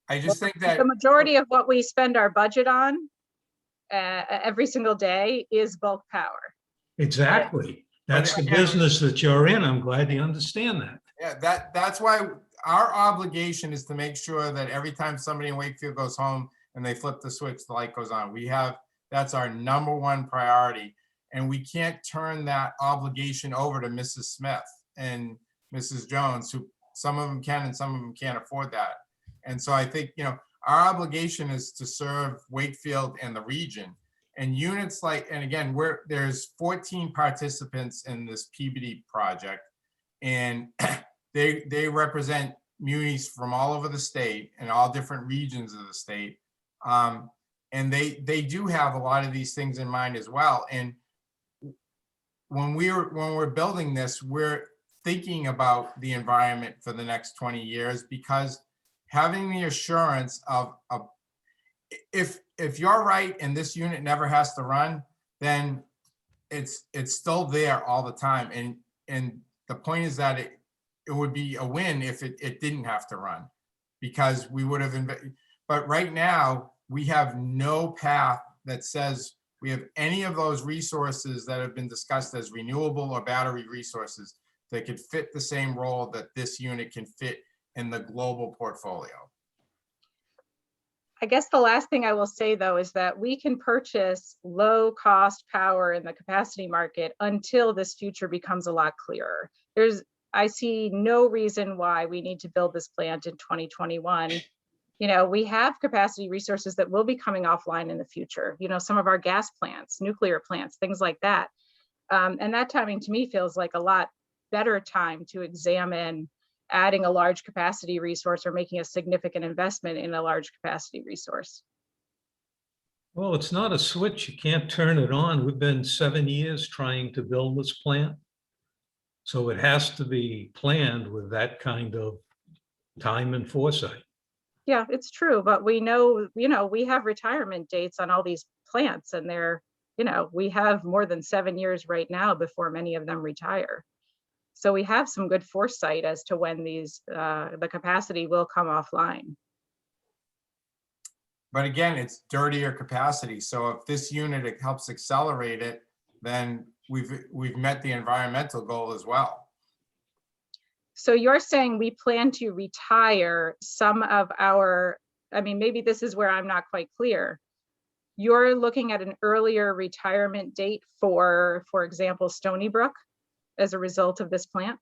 I just think that The majority of what we spend our budget on every single day is bulk power. Exactly. That's the business that you're in. I'm glad you understand that. Yeah, that's why our obligation is to make sure that every time somebody in Wakefield goes home and they flip the switch, the light goes on. That's our number one priority. And we can't turn that obligation over to Mrs. Smith and Mrs. Jones, who some of them can and some of them can't afford that. And so I think, our obligation is to serve Wakefield and the region. And units and again, there's 14 participants in this PBD project, and they represent munis from all over the state and all different regions of the state. And they do have a lot of these things in mind as well. And when we're building this, we're thinking about the environment for the next 20 years, because having the assurance of if you're right and this unit never has to run, then it's still there all the time. And the point is that it would be a win if it didn't have to run, because we would have but right now we have no path that says we have any of those resources that have been discussed as renewable or battery resources that could fit the same role that this unit can fit in the global portfolio. I guess the last thing I will say, though, is that we can purchase low cost power in the capacity market until this future becomes a lot clearer. I see no reason why we need to build this plant in 2021. We have capacity resources that will be coming offline in the future. Some of our gas plants, nuclear plants, things like that. And that timing to me feels like a lot better time to examine adding a large capacity resource or making a significant investment in a large capacity resource. Well, it's not a switch. You can't turn it on. We've been 7 years trying to build this plant. So it has to be planned with that kind of time and foresight. Yeah, it's true. But we know, we have retirement dates on all these plants, and we have more than 7 years right now before many of them retire. So we have some good foresight as to when the capacity will come offline. But again, it's dirtier capacity. So if this unit helps accelerate it, then we've met the environmental goal as well. So you're saying we plan to retire some of maybe this is where I'm not quite clear. You're looking at an earlier retirement date for example, Stony Brook, as a result of this plant?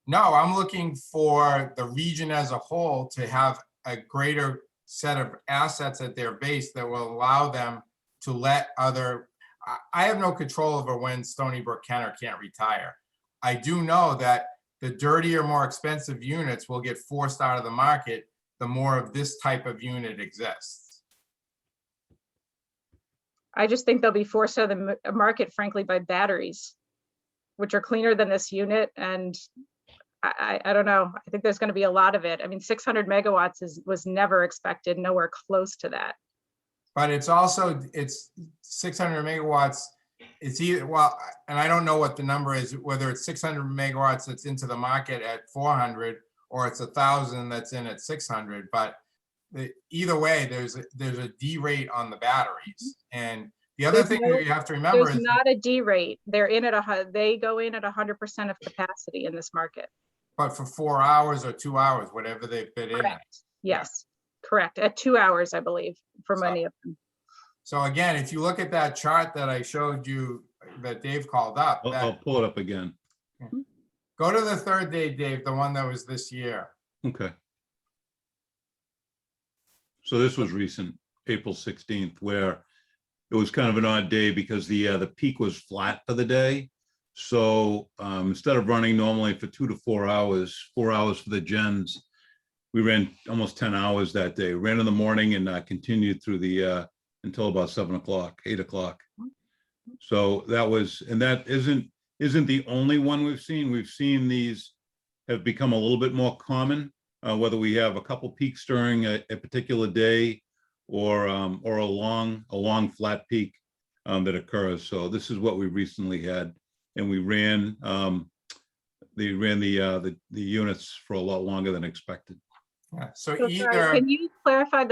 No, I'm looking for the region as a whole to have a greater set of assets at their base that will allow them to let I have no control over when Stony Brook can or can't retire. I do know that the dirtier, more expensive units will get forced out of the market the more of this type of unit exists. I just think they'll be forced out of the market, frankly, by batteries. which are cleaner than this unit. And I don't know. I think there's going to be a lot of it. I mean, 600 megawatts was never expected, nowhere close to that. But it's also, it's 600 megawatts. It's either, well, and I don't know what the number is, whether it's 600 megawatts that's into the market at 400 or it's 1,000 that's in at 600. But either way, there's a D rate on the batteries. And the other thing that you have to remember There's is not a D rate. They're in at they go in at 100% of capacity in this market. but for 4 hours or 2 hours, whatever they fit in. Correct. Yes, correct. At 2 hours, I believe, for So- many of them. So again, if you look at that chart that I showed you, that Dave called up, I'll pull it up again. go to the third day, Dave, the one that was this year. Okay. So this was recent, April 16th, where it was kind of an odd day because the peak was flat for the day. So instead of running normally for 2 to 4 hours, 4 hours for the gens, we ran almost 10 hours that day. Ran in the morning and continued through the until about 7 o'clock, 8 o'clock. So that was, and that isn't the only one we've seen. We've seen these have become a little bit more common, whether we have a couple peaks during a particular day or a long flat peak that occurs. So this is what we recently had, and we ran the units for a lot longer than expected. Yeah, so So sorry, either, can you clarify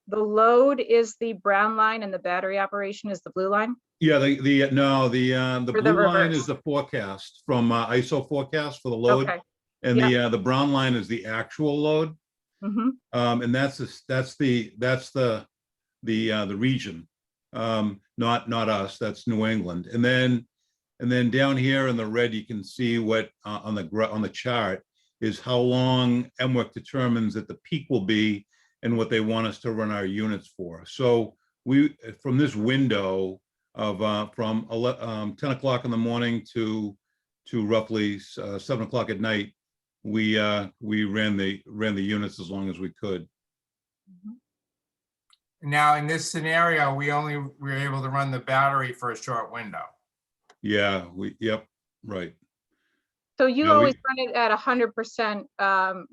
the load is the brown line and the battery operation is the blue line? Yeah, the Or the blue line reverse? is the forecast from ISO forecast for the load, Okay. and the brown line is the actual load. Mm-hmm. And that's the region, not us. That's New England. And then down here in the red, you can see what on the chart is how long MWEC determines that the peak will be and what they want us to run our units for. So we, from this window of from 10 o'clock in the morning to roughly 7 o'clock at night, we ran the units as long as we could. now in this scenario, we were able to run the battery for a short window. Yeah, yep, right. So you Yeah, always run it at 100%,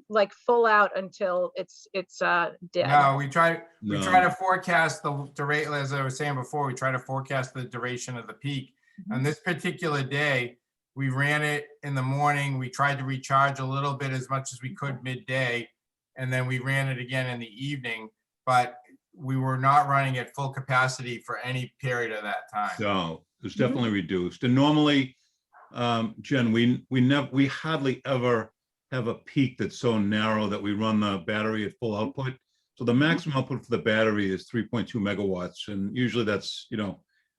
like full out until it's dead. No, we try No. to forecast the duration, as I was saying before, we try to forecast the duration of the peak. On this particular day, we ran it in the morning. We tried to recharge a little bit as much as we could midday, and then we ran it again in the evening, but we were not running at full capacity for any period of that time. No, it's definitely reduced. And normally, Jen, we hardly ever have a peak that's so narrow that we run the battery at full output. So the maximum output for the battery is 3.2 megawatts. And usually that's,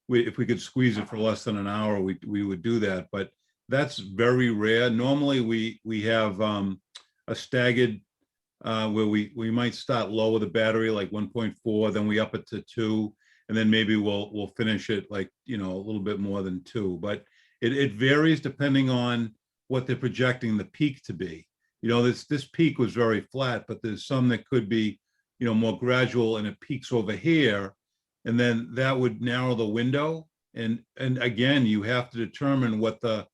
if we could squeeze it for less than an hour, we would do that. But that's very rare. Normally we have a staggered where we might start low with the battery, like 1.4, then we up it to 2, and then maybe we'll finish it like, a little bit more than 2. But it varies depending on what they're projecting the peak to be. This peak was very flat, but there's some that could be, more gradual, and it peaks over here, and then that would narrow the window. And again, you have to determine what the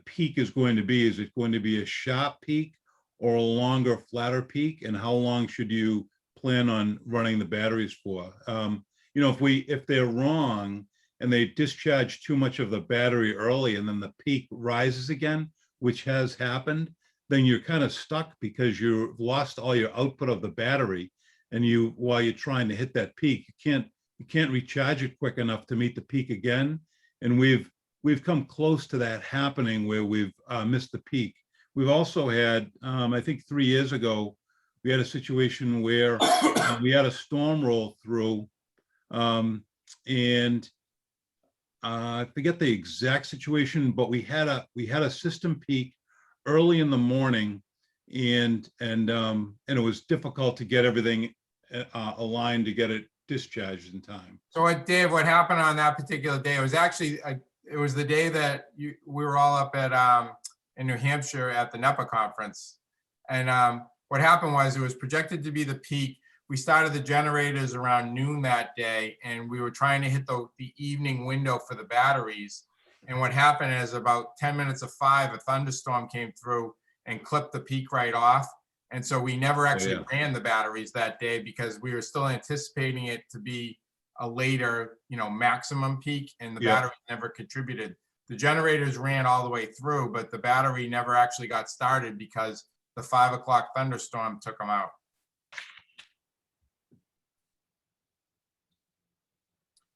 peak is going to be. Is it going to be a sharp peak or a longer, flatter peak? And how long should you plan on running the batteries for? If they're wrong and they discharge too much of the battery early and then the peak rises again, which has happened, then you're kind of stuck because you've lost all your output of the battery. And while you're trying to hit that peak, you can't recharge it quick enough to meet the peak again. And we've come close to that happening where we've missed the peak. We've also had, I think 3 years ago, we had a situation where we had a storm roll through, and I forget the exact situation, but we had a system peak early in the morning, and it was difficult to get everything aligned to get it discharged in time. So Dave, what happened on that particular day, it was actually, it was the day that we were all up at, in New Hampshire at the NEPA conference. And what happened was it was projected to be the peak. We started the generators around noon that day, and we were trying to hit the evening window for the batteries. And what happened is about 10 minutes of 5, a thunderstorm came through and clipped the peak right off. And so we never actually yeah. ran the batteries that day because we were still anticipating it to be a later, maximum peak, and the Yeah. battery never contributed. The generators ran all the way through, but the battery never actually got started because the 5 o'clock thunderstorm took them out.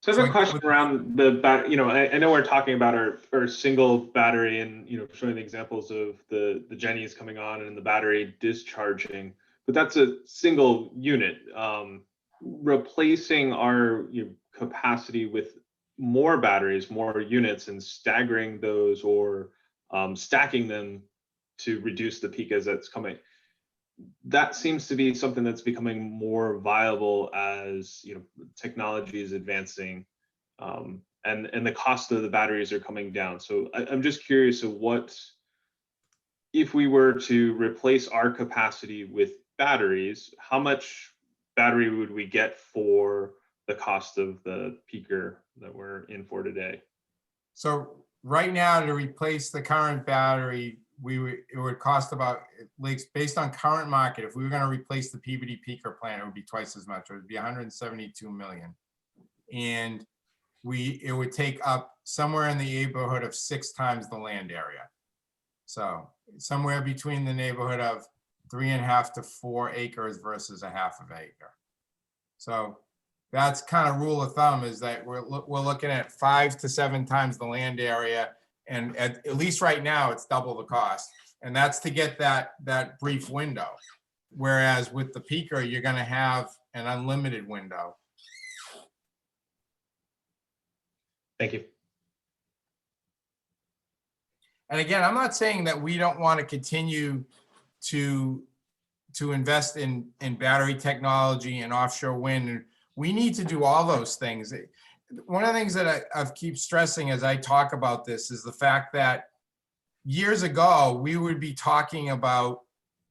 So I have a question around the I know we're talking about our single battery and, showing the examples of the Jennies coming on and the battery discharging, but that's a single unit. Replacing our capacity with more batteries, more units, and staggering those or stacking them to reduce the peak as it's coming. That seems to be something that's becoming more viable as technology is advancing, and the cost of the batteries are coming down. So I'm just curious of what, if we were to replace our capacity with batteries, how much battery would we get for the cost of the peaker that we're in for today? So right now, to replace the current battery, it would cost about, like, based on current market, if we were going to replace the PVD peaker plant, it would be twice as much. It would be 172 million. And it would take up somewhere in the neighborhood of 6 times the land area. So somewhere between the neighborhood of 3.5 to 4 acres versus a half of an acre. So that's kind of rule of thumb, is that we're looking at 5 to 7 times the land area. And at least right now, it's double the cost. And that's to get that brief window. Whereas with the peaker, you're going to have an unlimited window. Thank you. And again, I'm not saying that we don't want to continue to invest in battery technology and offshore wind. We need to do all those things. One of the things that I keep stressing as I talk about this is the fact that years ago, we would be talking about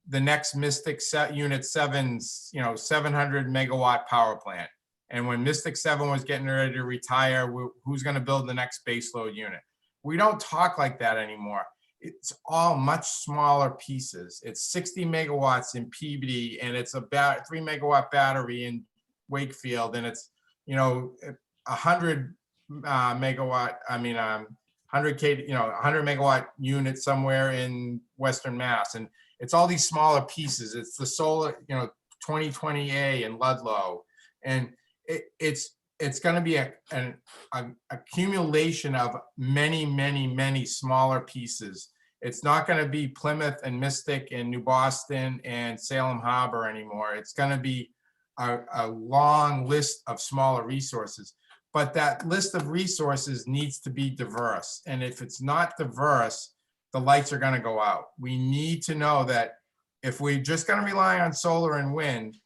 the next Mystic Unit 7's, 700 megawatt power plant. And when Mystic 7 was getting ready to retire, who's going to build the next baseload unit? We don't talk like that anymore. It's all much smaller pieces. It's 60 megawatts in PVD, and it's about 3 megawatt battery in Wakefield, and it's 100 megawatt. 100 K, 100 megawatt unit somewhere in Western Mass, and it's all these smaller pieces. It's the solar, 2020A in Ludlow, and it's going to be an accumulation of many smaller pieces. It's not going to be Plymouth and Mystic and New Boston and Salem Harbor anymore. It's going to be a long list of smaller resources. But that list of resources needs to be diverse. And if it's not diverse, the lights are going to go out. We need to know that if we're just going to rely on solar and wind,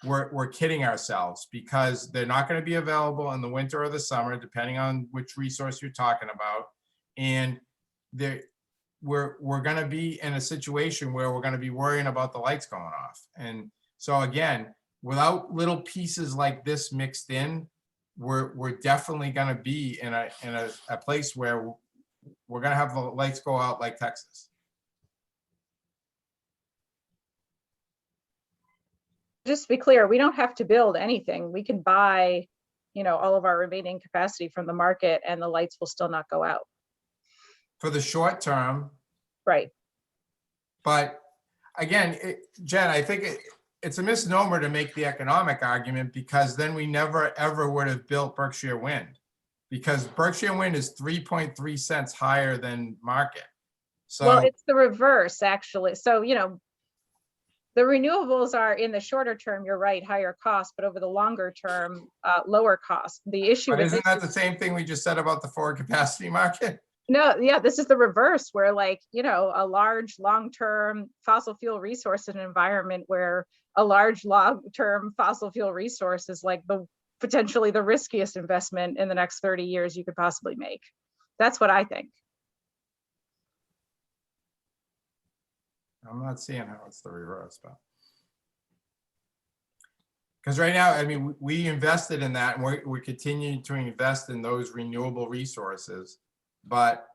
we're kidding ourselves, because they're not going to be available in the winter or the summer, depending on which resource you're talking about. And we're going to be in a situation where we're going to be worrying about the lights going off. And so again, without little pieces like this mixed in, we're definitely going to be in a place where we're going to have the lights go out like Texas. Just to be clear, we don't have to build anything. We can buy, all of our remaining capacity from the market, and the lights will still not go out. For the short term. Right. But again, Jen, I think it's a misnomer to make the economic argument, because then we never ever would have built Berkshire Wind, because Berkshire Wind is 3.3 cents higher than market. So well, it's the reverse, actually. So, the renewables are, in the shorter term, you're right, higher cost, but over the longer term, lower cost. The issue but with isn't this that the same thing we just said about the forward capacity market? No, yeah, this is the reverse, where a large long-term fossil fuel resource in an environment where a large long-term fossil fuel resource is like potentially the riskiest investment in the next 30 years you could possibly make. That's what I think. I'm not seeing how it's the reverse, but because right now, we invested in that, and we're continuing to invest in those renewable resources. But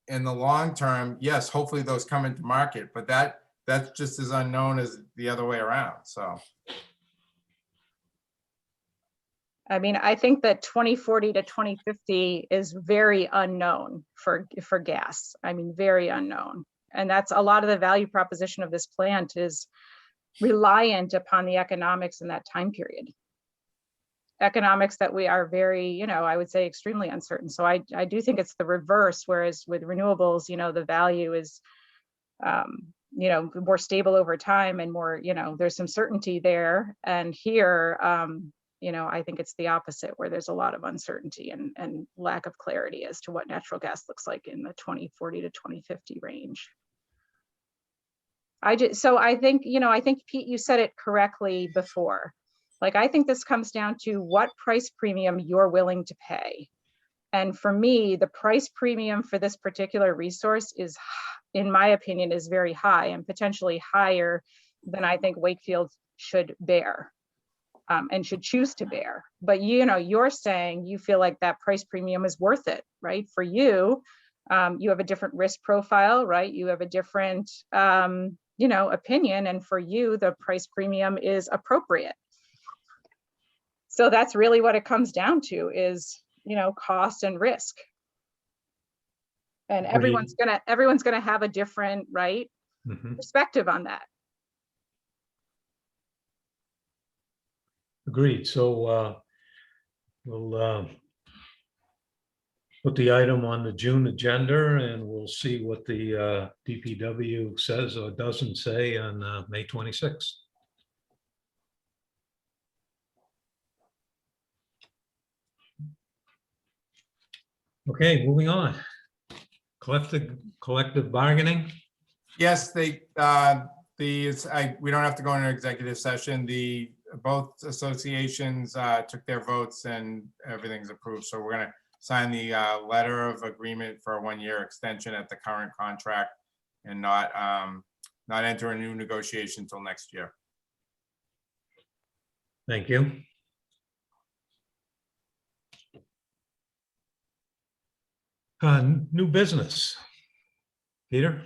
in the long term, yes, hopefully those come into market, but that's just as unknown as the other way around, so. I mean, I think that 2040 to 2050 is very unknown for gas. I mean, very unknown. And that's a lot of the value proposition of this plant is reliant upon the economics in that time period. Economics that we are very, you know, I would say extremely uncertain. So I do think it's the reverse, whereas with renewables, you know, the value is, you know, more stable over time and more, you know, there's some certainty there. And here, you know, I think it's the opposite, where there's a lot of uncertainty and lack of clarity as to what natural gas looks like in the 2040 to 2050 range. So I think, you know, I think Pete, you said it correctly before. Like, I think this comes down to what price premium you're willing to pay. And for me, the price premium for this particular resource is, in my opinion, is very high and potentially higher than I think Wakefield should bear and should choose to bear. But, you know, you're saying you feel like that price premium is worth it, right? For you, you have a different risk profile, right? You have a different, you know, opinion. And for you, the price premium is appropriate. So that's really what it comes down to is, you know, cost and risk. And everyone's gonna have a different, right, perspective on that. Agreed. So we'll put the item on the June agenda, and we'll see what the DPW says or doesn't say on May 26th. Okay, moving on. Collective bargaining. Yes, we don't have to go into executive session. Both associations took their votes and everything's approved. So we're gonna sign the letter of agreement for a 1-year extension at the current contract and not enter a new negotiation until next year. Thank you. New business. Peter?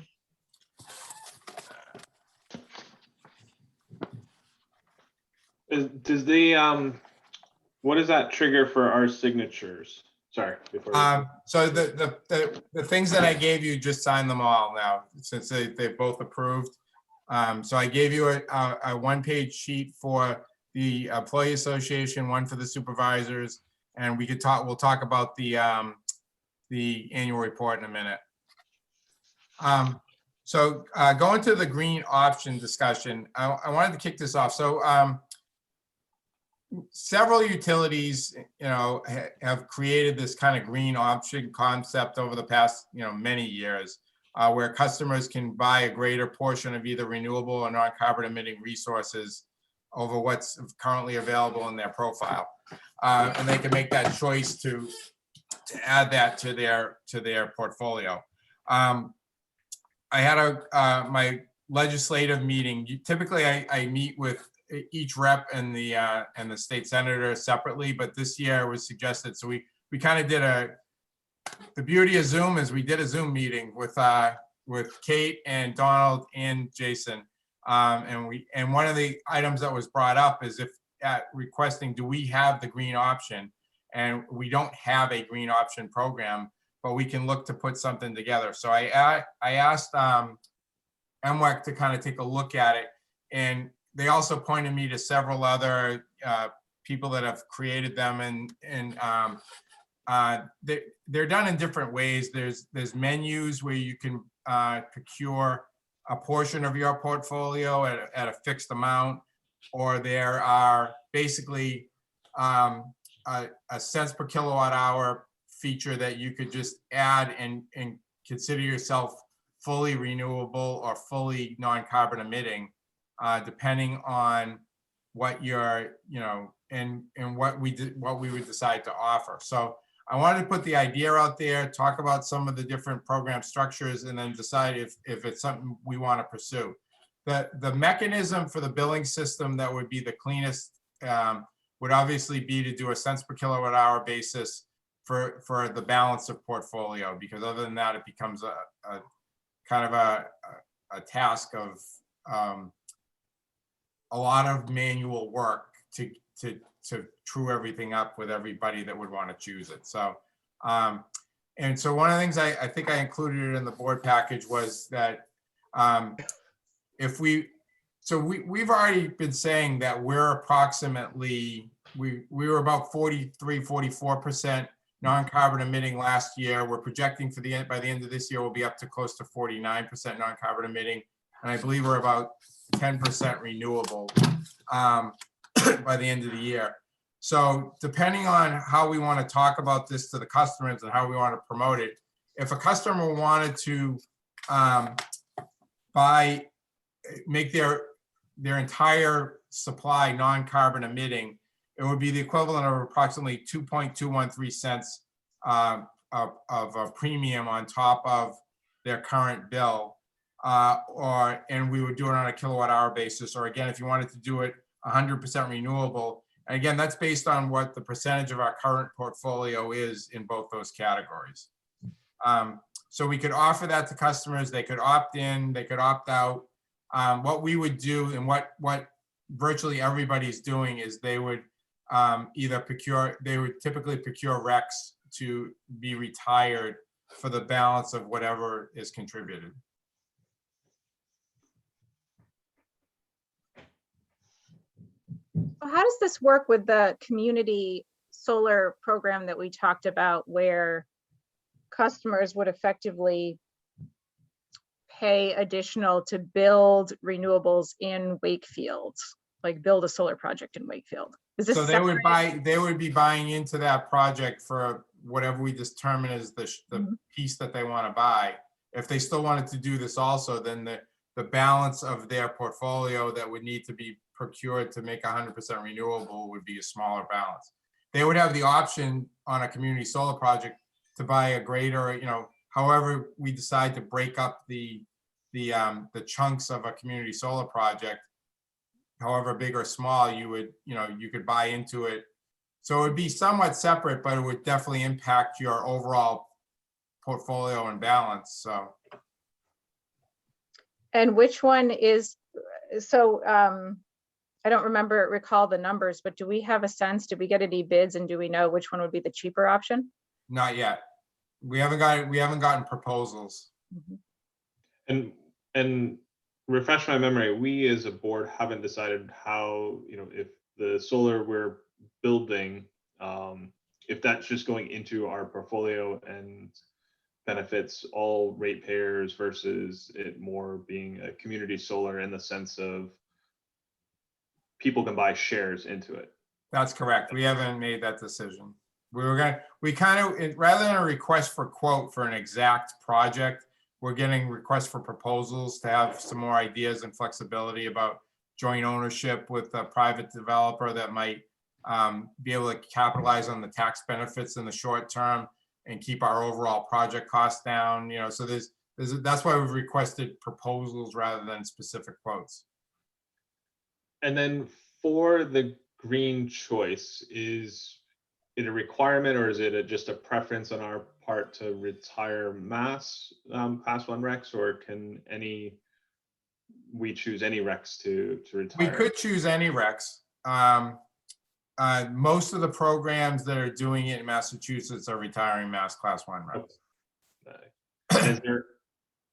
Does the what does that trigger for our signatures? Sorry, before So the things that I gave you, just sign them all now, since they both approved. So I gave you a 1-page sheet for the employee association, one for the supervisors, and we'll talk about the annual report in a minute. So going to the green option discussion, I wanted to kick this off. So several utilities, you know, have created this kind of green option concept over the past, you know, many years, where customers can buy a greater portion of either renewable or non-carbon emitting resources over what's currently available in their profile. And they can make that choice to add that to their portfolio. I had my legislative meeting. Typically, I meet with each rep and the state senator separately, but this year it was suggested. So we kind of did the beauty of Zoom is we did a Zoom meeting with Kate and Donald and Jason. And one of the items that was brought up is requesting, do we have the green option? And we don't have a green option program, but we can look to put something together. So I asked MWEC to kind of take a look at it, and they also pointed me to several other people that have created them, and they're done in different ways. There's menus where you can procure a portion of your portfolio at a fixed amount, or there are basically a cents per kilowatt hour feature that you could just add and consider yourself fully renewable or fully non-carbon emitting, depending on what you're, you know, and what we would decide to offer. So I wanted to put the idea out there, talk about some of the different program structures, and then decide if it's something we want to pursue. The mechanism for the billing system that would be the cleanest would obviously be to do a cents per kilowatt hour basis for the balance of portfolio, because other than that, it becomes a kind of a task of a lot of manual work to true everything up with everybody that would want to choose it. So, and so one of the things I think I included in the board package was that we've already been saying that we're approximately, we were about 44% non-carbon emitting last year. We're projecting for by the end of this year, we'll be up to close to 49% non-carbon emitting. And I believe we're about 10% renewable by the end of the year. So depending on how we want to talk about this to the customers and how we want to promote it, if a customer wanted to make their entire supply non-carbon emitting, it would be the equivalent of approximately 2.213 cents of a premium on top of their current bill. And we would do it on a kilowatt hour basis. Or again, if you wanted to do it 100% renewable, and again, that's based on what the percentage of our current portfolio is in both those categories. So we could offer that to customers. They could opt in, they could opt out. What we would do, and what virtually everybody's doing, is they would typically procure RECs to be retired for the balance of whatever is contributed. How does this work with the community solar program that we talked about, where customers would effectively pay additional to build renewables in Wakefield, like build a solar project in Wakefield? Is this So they would be buying into that project for whatever we determine as the piece that they want to buy. If they still wanted to do this also, then the balance of their portfolio that would need to be procured to make 100% renewable would be a smaller balance. They would have the option on a community solar project to buy a greater, however we decide to break up the chunks of a community solar project, however big or small, you could buy into it. So it would be somewhat separate, but it would definitely impact your overall portfolio and balance. So. And which one is, so I don't recall the numbers, but do we have a sense, did we get any bids, and do we know which one would be the cheaper option? Not yet. We haven't gotten proposals. Mm-hmm. And refresh my memory, we as a board haven't decided how, if the solar we're building, if that's just going into our portfolio and benefits all ratepayers versus it more being a community solar in the sense of people can buy shares into it. That's correct. We haven't made that decision. Rather than a request for quote for an exact project, we're getting requests for proposals to have some more ideas and flexibility about joint ownership with a private developer that might be able to capitalize on the tax benefits in the short term and keep our overall project costs down. So that's why we've requested proposals rather than specific quotes. And then for the green choice, is it a requirement, or is it just a preference on our part to retire mass Class 1 RECs, or can we choose any RECs to retire? We could choose any RECs. Most of the programs that are doing it in Massachusetts are retiring mass Class 1 RECs.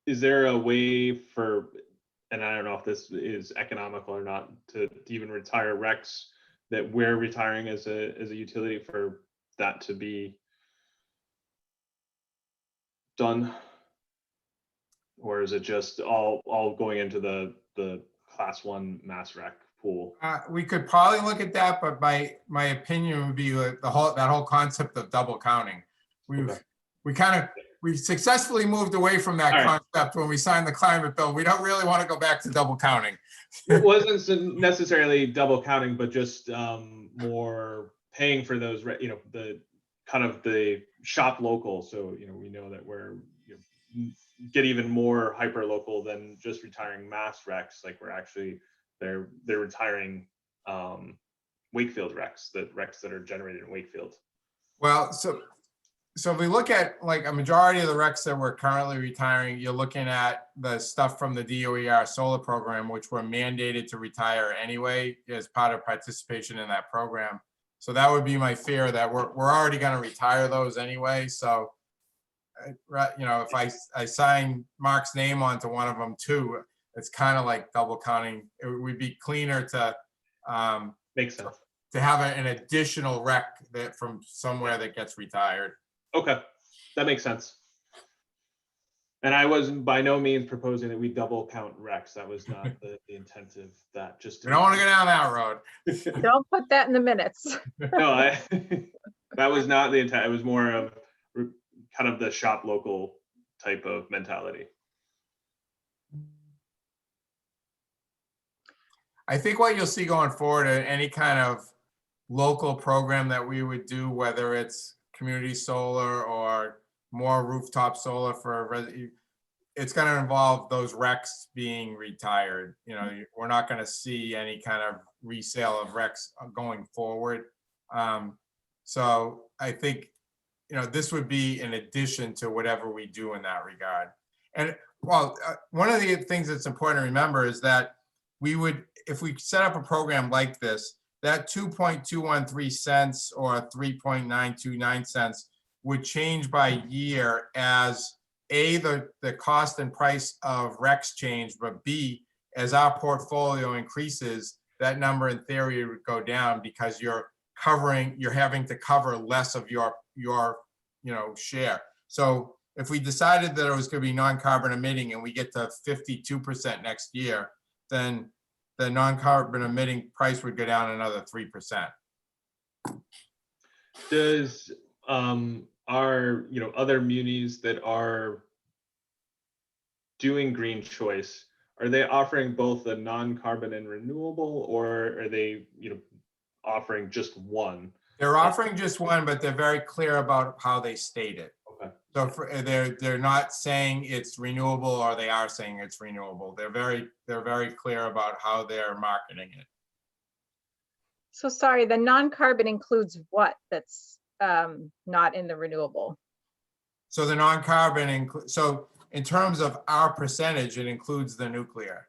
Is there a way for, and I don't know if this is economical or not, to even retire RECs that we're retiring as a utility, for that to be done? Or is it just all going into the Class 1 mass REC pool? We could probably look at that, but my opinion would be that whole concept of double counting. We successfully moved away from that concept when we signed the climate bill. We don't really want to go back to double counting. It wasn't necessarily double counting, but just more paying for those, the kind of the shop local. So, we know that we're get even more hyper local than just retiring mass RECs. Like they're retiring Wakefield RECs, the RECs that are generated in Wakefield. Well, so So if we look at like a majority of the wrecks that we're currently retiring, you're looking at the stuff from the DOER solar program, which we're mandated to retire anyway as part of participation in that program. So that would be my fear, that we're already going to retire those anyway. So, you know, if I sign Mark's name onto one of them too, it's kind of like double counting. It would be cleaner to Makes sense. to have an additional wreck that from somewhere that gets retired. Okay, that makes sense. And I was by no means proposing that we double count Rex. That was not the intent of that. Just We don't want to go down that road. Don't put that in the minutes. No, that was not the intent. It was more of kind of the shop local type of mentality. I think what you'll see going forward, any kind of local program that we would do, whether it's community solar or more rooftop solar it's going to involve those RECs being retired. You know, we're not going to see any kind of resale of RECs going forward. So I think, you know, this would be in addition to whatever we do in that regard. And well, one of the things that's important to remember is that we would, if we set up a program like this, that 2.213 cents or 3.929 cents would change by year as A, the cost and price of RECs change, but B, as our portfolio increases, that number in theory would go down because you're having to cover less of your share. So if we decided that it was going to be non-carbon emitting and we get to 52% next year, then the non-carbon emitting price would go down another 3%. Does our other munis that are doing green choice, are they offering both a non-carbon and renewable, or are they offering just one? They're offering just one, but they're very clear about how they state it. Okay. So they're not saying it's renewable, or they are saying it's renewable. They're very clear about how they're marketing it. So sorry, the non-carbon includes what that's not in the renewable? So the non-carbon so in terms of our percentage, it includes the nuclear,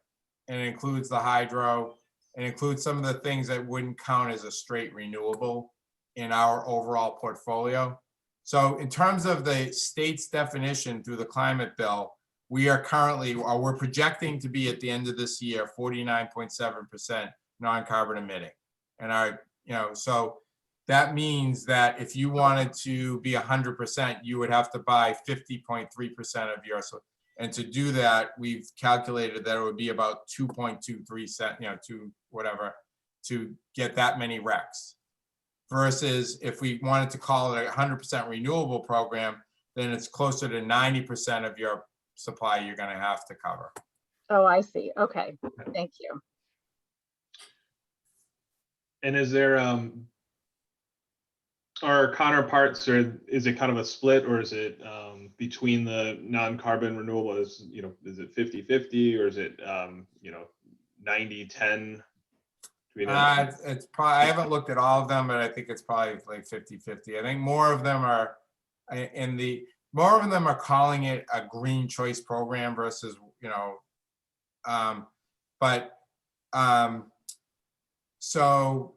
and it includes the hydro, and includes some of the things that wouldn't count as a straight renewable in our overall portfolio. So in terms of the state's definition through the climate bill, we're projecting to be at the end of this year 49.7% non-carbon emitting. And so that means that if you wanted to be 100%, you would have to buy 50.3% of your. And to do that, we've calculated that it would be about 2.23 cents, to get that many RECs. Versus if we wanted to call it a 100% renewable program, then it's closer to 90% of your supply you're going to have to cover. Oh, I see. Okay, thank you. And is there our counterparts, or is it kind of a split, or is it between the non-carbon renewable, is it 50-50, or is it 90-10? It's probably, I haven't looked at all of them, but I think it's probably like 50-50. I think more of them are calling it a green choice program versus, so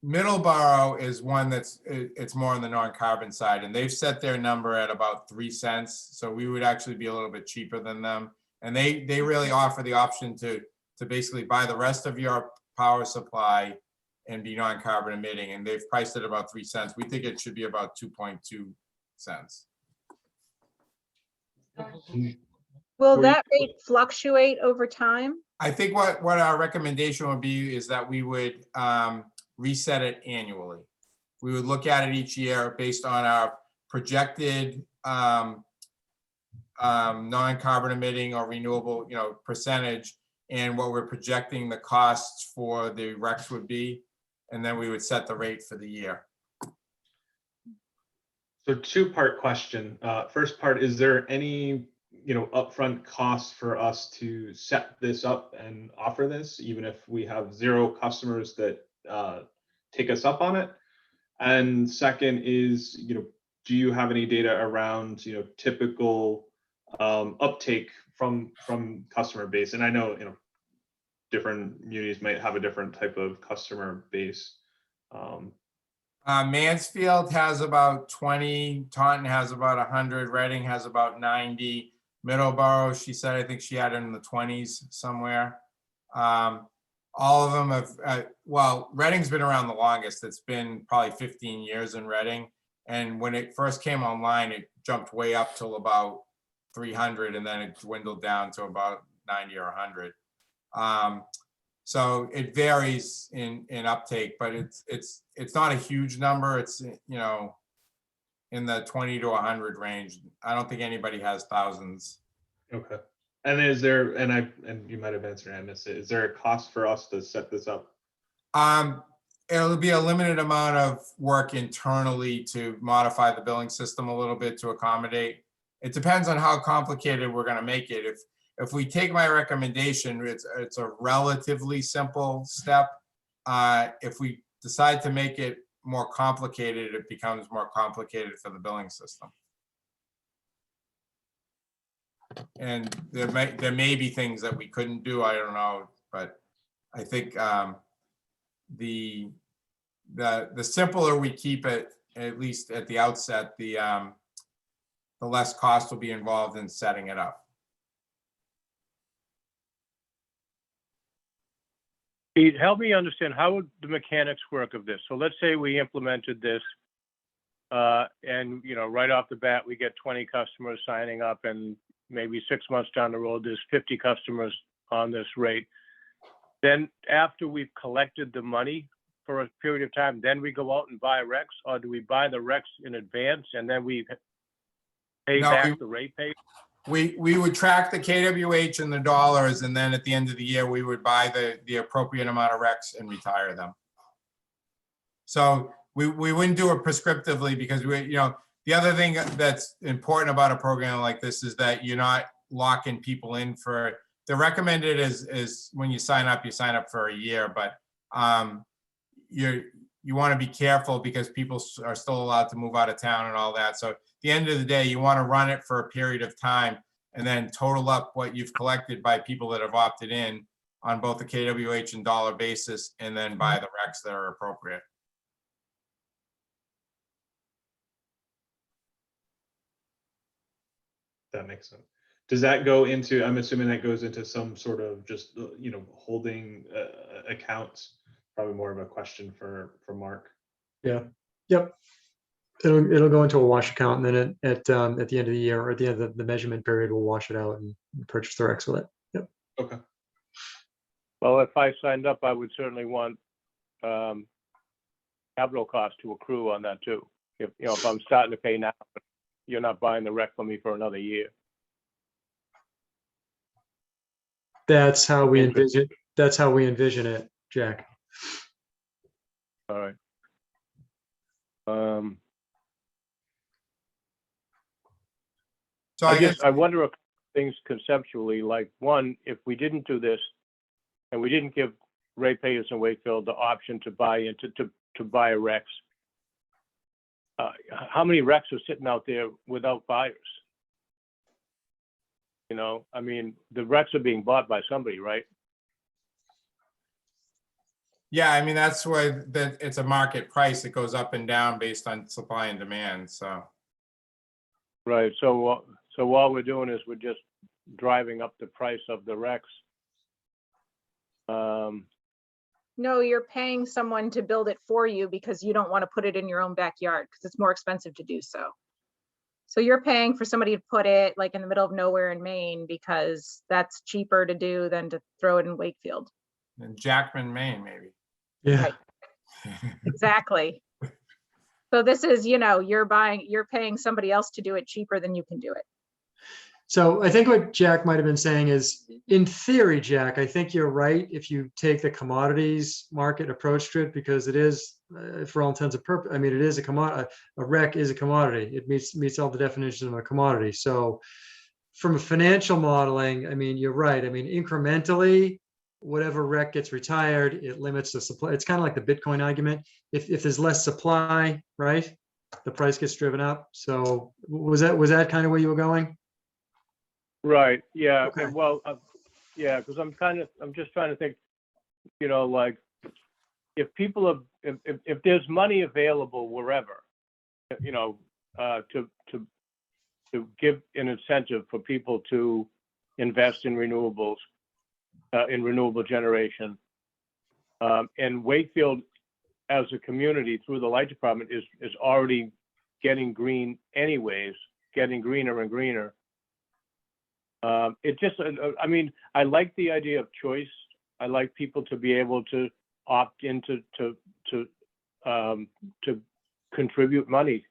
Middleborough is one it's more on the non-carbon side, and they've set their number at about 3 cents. So we would actually be a little bit cheaper than them. And they really offer the option to basically buy the rest of your power supply and be non-carbon emitting, and they've priced it about 3 cents. We think it should be about 2.2 cents. Will that rate fluctuate over time? I think what our recommendation would be is that we would reset it annually. We would look at it each year based on our projected non-carbon emitting or renewable, percentage, and what we're projecting the costs for the RECs would be, and then we would set the rate for the year. So two-part question. First part, is there any upfront costs for us to set this up and offer this, even if we have 0 customers that take us up on it? And second is, do you have any data around, typical uptake from customer base? And I know, different munis might have a different type of customer base. Mansfield has about 20, Taunton has about 100, Reading has about 90, Middleborough, she said, I think she had it in the 20s somewhere. All of them have, well, Reading's been around the longest. It's been probably 15 years in Reading. And when it first came online, it jumped way up till about 300, and then it dwindled down to about 90 or 100. So it varies in uptake, but it's not a huge number. It's, in the 20 to 100 range. I don't think anybody has thousands. Okay. And is there, and you might have answered, I missed it. Is there a cost for us to set this up? It'll be a limited amount of work internally to modify the billing system a little bit to accommodate. It depends on how complicated we're going to make it. If we take my recommendation, it's a relatively simple step. If we decide to make it more complicated, it becomes more complicated for the billing system. And there may be things that we couldn't do, I don't know, but I think the simpler we keep it, at least at the outset, the less cost will be involved in setting it up. Pete, help me understand, how would the mechanics work of this? So let's say we implemented this and, right off the bat, we get 20 customers signing up, and maybe 6 months down the road, there's 50 customers on this rate. Then after we've collected the money for a period of time, then we go out and buy RECs, or do we buy the RECs in advance and then we pay back the rate pay? We would track the KWH in the dollars, and then at the end of the year, we would buy the appropriate amount of RECs and retire them. So we wouldn't do it prescriptively, because the other thing that's important about a program like this is that you're not locking people in for, the recommended is when you sign up for a year, but you want to be careful because people are still allowed to move out of town and all that. So at the end of the day, you want to run it for a period of time and then total up what you've collected by people that have opted in on both the KWH and dollar basis, and then buy the RECs that are appropriate. That makes sense. Does that go into, I'm assuming that goes into some sort of just, holding accounts? Probably more of a question for Mark. Yeah. Yep. It'll go into a wash account, and then at the end of the year, or at the end of the measurement period, we'll wash it out and purchase the RECs with it. Yep. Okay. Well, if I signed up, I would certainly want capital costs to accrue on that too. If I'm starting to pay now, you're not buying the REC for me for another year. That's how we envision. That's how we envision it, Jack. All right. So I guess I wonder if things conceptually, like, one, if we didn't do this and we didn't give ratepayers in Wakefield the option to buy into to buy RECs, how many RECs are sitting out there without buyers? I mean, the RECs are being bought by somebody, right? Yeah, I mean, that's why it's a market price. It goes up and down based on supply and demand. So, right. So all we're doing is we're just driving up the price of the RECs. No, you're paying someone to build it for you because you don't want to put it in your own backyard because it's more expensive to do so. So you're paying for somebody to put it like in the middle of nowhere in Maine because that's cheaper to do than to throw it in Wakefield. in Jackman, Maine, maybe. Yeah. Right. Exactly. So this is, you're paying somebody else to do it cheaper than you can do it. So I think what Jack might have been saying is, in theory, Jack, I think you're right if you take the commodities market approach to it, because it is, for all intents and purposes, I mean, it is a commodity. A REC is a commodity. It meets all the definitions of a commodity. So from a financial modeling, I mean, you're right. I mean, incrementally, whatever REC gets retired, it limits the supply. It's kind of like the Bitcoin argument. If there's less supply, right, the price gets driven up. So was that kind of where you were going? Right, yeah, Okay. well, yeah, because I'm just trying to think, you know, like, if people have, if there's money available wherever, you know, to give an incentive for people to invest in renewables, in renewable generation. And Wakefield, as a community through the light department, is already getting green anyways, getting greener and greener. It just, I mean, I like the idea of choice. I like people to be able to opt into to contribute money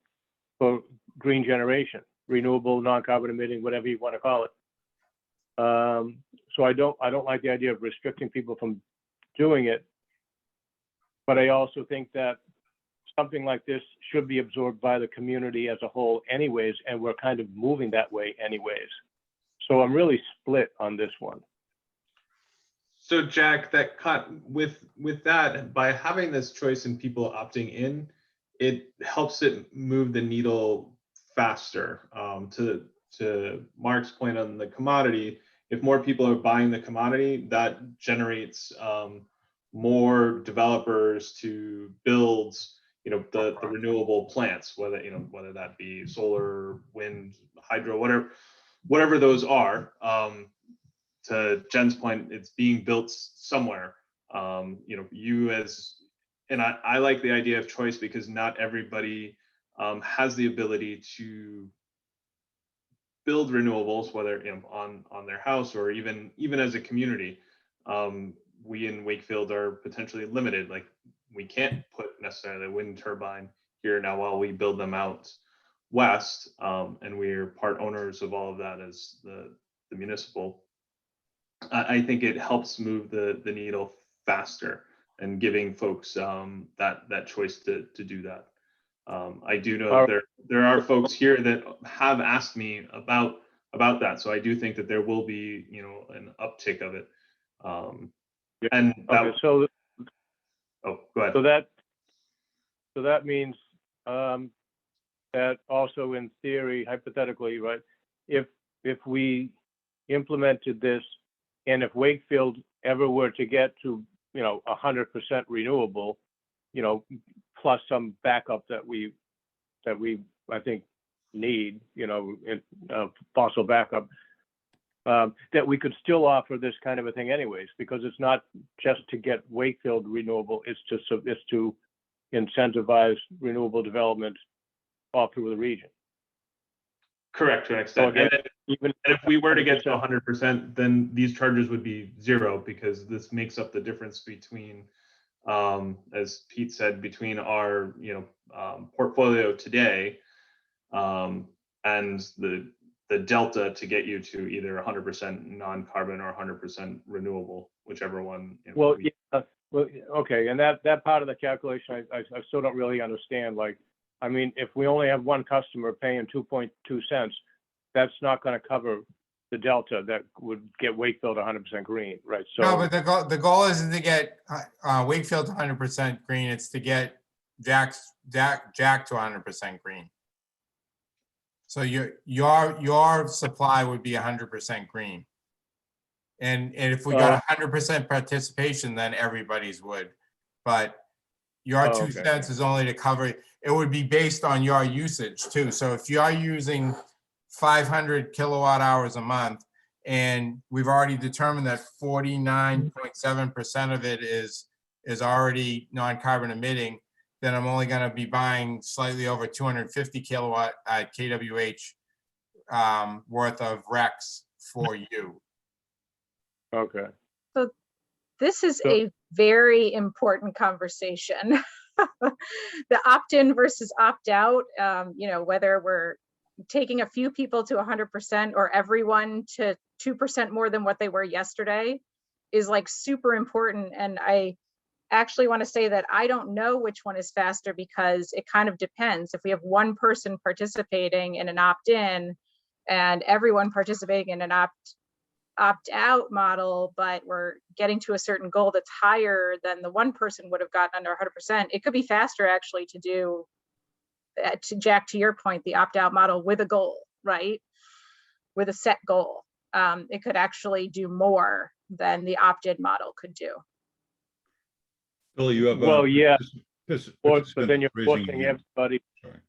for green generation, renewable, non-carbon emitting, whatever you want to call it. So I don't like the idea of restricting people from doing it. But I also think that something like this should be absorbed by the community as a whole anyways, and we're kind of moving that way anyways. So I'm really split on this one. So Jack, that cut with that, by having this choice and people opting in, it helps it move the needle faster. To Mark's point on the commodity, if more people are buying the commodity, that generates more developers to build, you know, the renewable plants, whether that be solar, wind, hydro, whatever those are. To Jen's point, it's being built somewhere. You know, and I like the idea of choice, because not everybody has the ability to build renewables, whether, you know, on their house or even as a community. We in Wakefield are potentially limited. Like, we can't put necessarily a wind turbine here now while we build them out west, and we're part owners of all of that as the municipal. I think it helps move the needle faster and giving folks that choice to do that. I do know there are folks here that have asked me about that, so I do think that there will be, you know, an uptick of it. And that, Okay, so oh, go ahead. So that means that also in theory, hypothetically, right? If we implemented this, and if Wakefield ever were to get to, you know, 100% renewable, you know, plus some backup that we I think need, you know, in fossil backup, that we could still offer this kind of a thing anyways, because it's not just to get Wakefield renewable, it's to incentivize renewable development all through the region. Correct, to an extent. So again, and if we were to get to 100%, then these charges would be zero, because this makes up the difference between, as Pete said, between our, you know, portfolio today, and the delta to get you to either 100% non-carbon or 100% renewable, whichever one. You know, well, okay, and that part of the calculation, I still don't really understand. Like, I mean, if we only have one customer paying 2.2 cents, that's not going to cover the delta that would get Wakefield 100% green, right? So No, but the goal isn't to get Wakefield 100% green. It's to get Jack to 100% green. So your supply would be 100% green. And if we got 100% participation, then everybody's would. But your 2 cents is only to cover, it would be based on your usage too. So if you are using 500 kilowatt hours a month, and we've already determined that 49.7% of it is already non-carbon emitting, then I'm only going to be buying slightly over 250 kilowatt kWh worth of RECs for you. okay. So this is So- a very important conversation. The opt-in versus opt-out, you know, whether we're taking a few people to 100% or everyone to 2% more than what they were yesterday is like super important. And I actually want to say that I don't know which one is faster, because it kind of depends. If we have one person participating in an opt-in and everyone participating in an opt-out model, but we're getting to a certain goal that's higher than the one person would have gotten under 100%, it could be faster actually to do to Jack, to your point, the opt-out model with a goal, right? With a set goal. It could actually do more than the opt-in model could do. Phil, you have. Well, yeah, but participants then you're raising forcing hands. everybody. Sorry.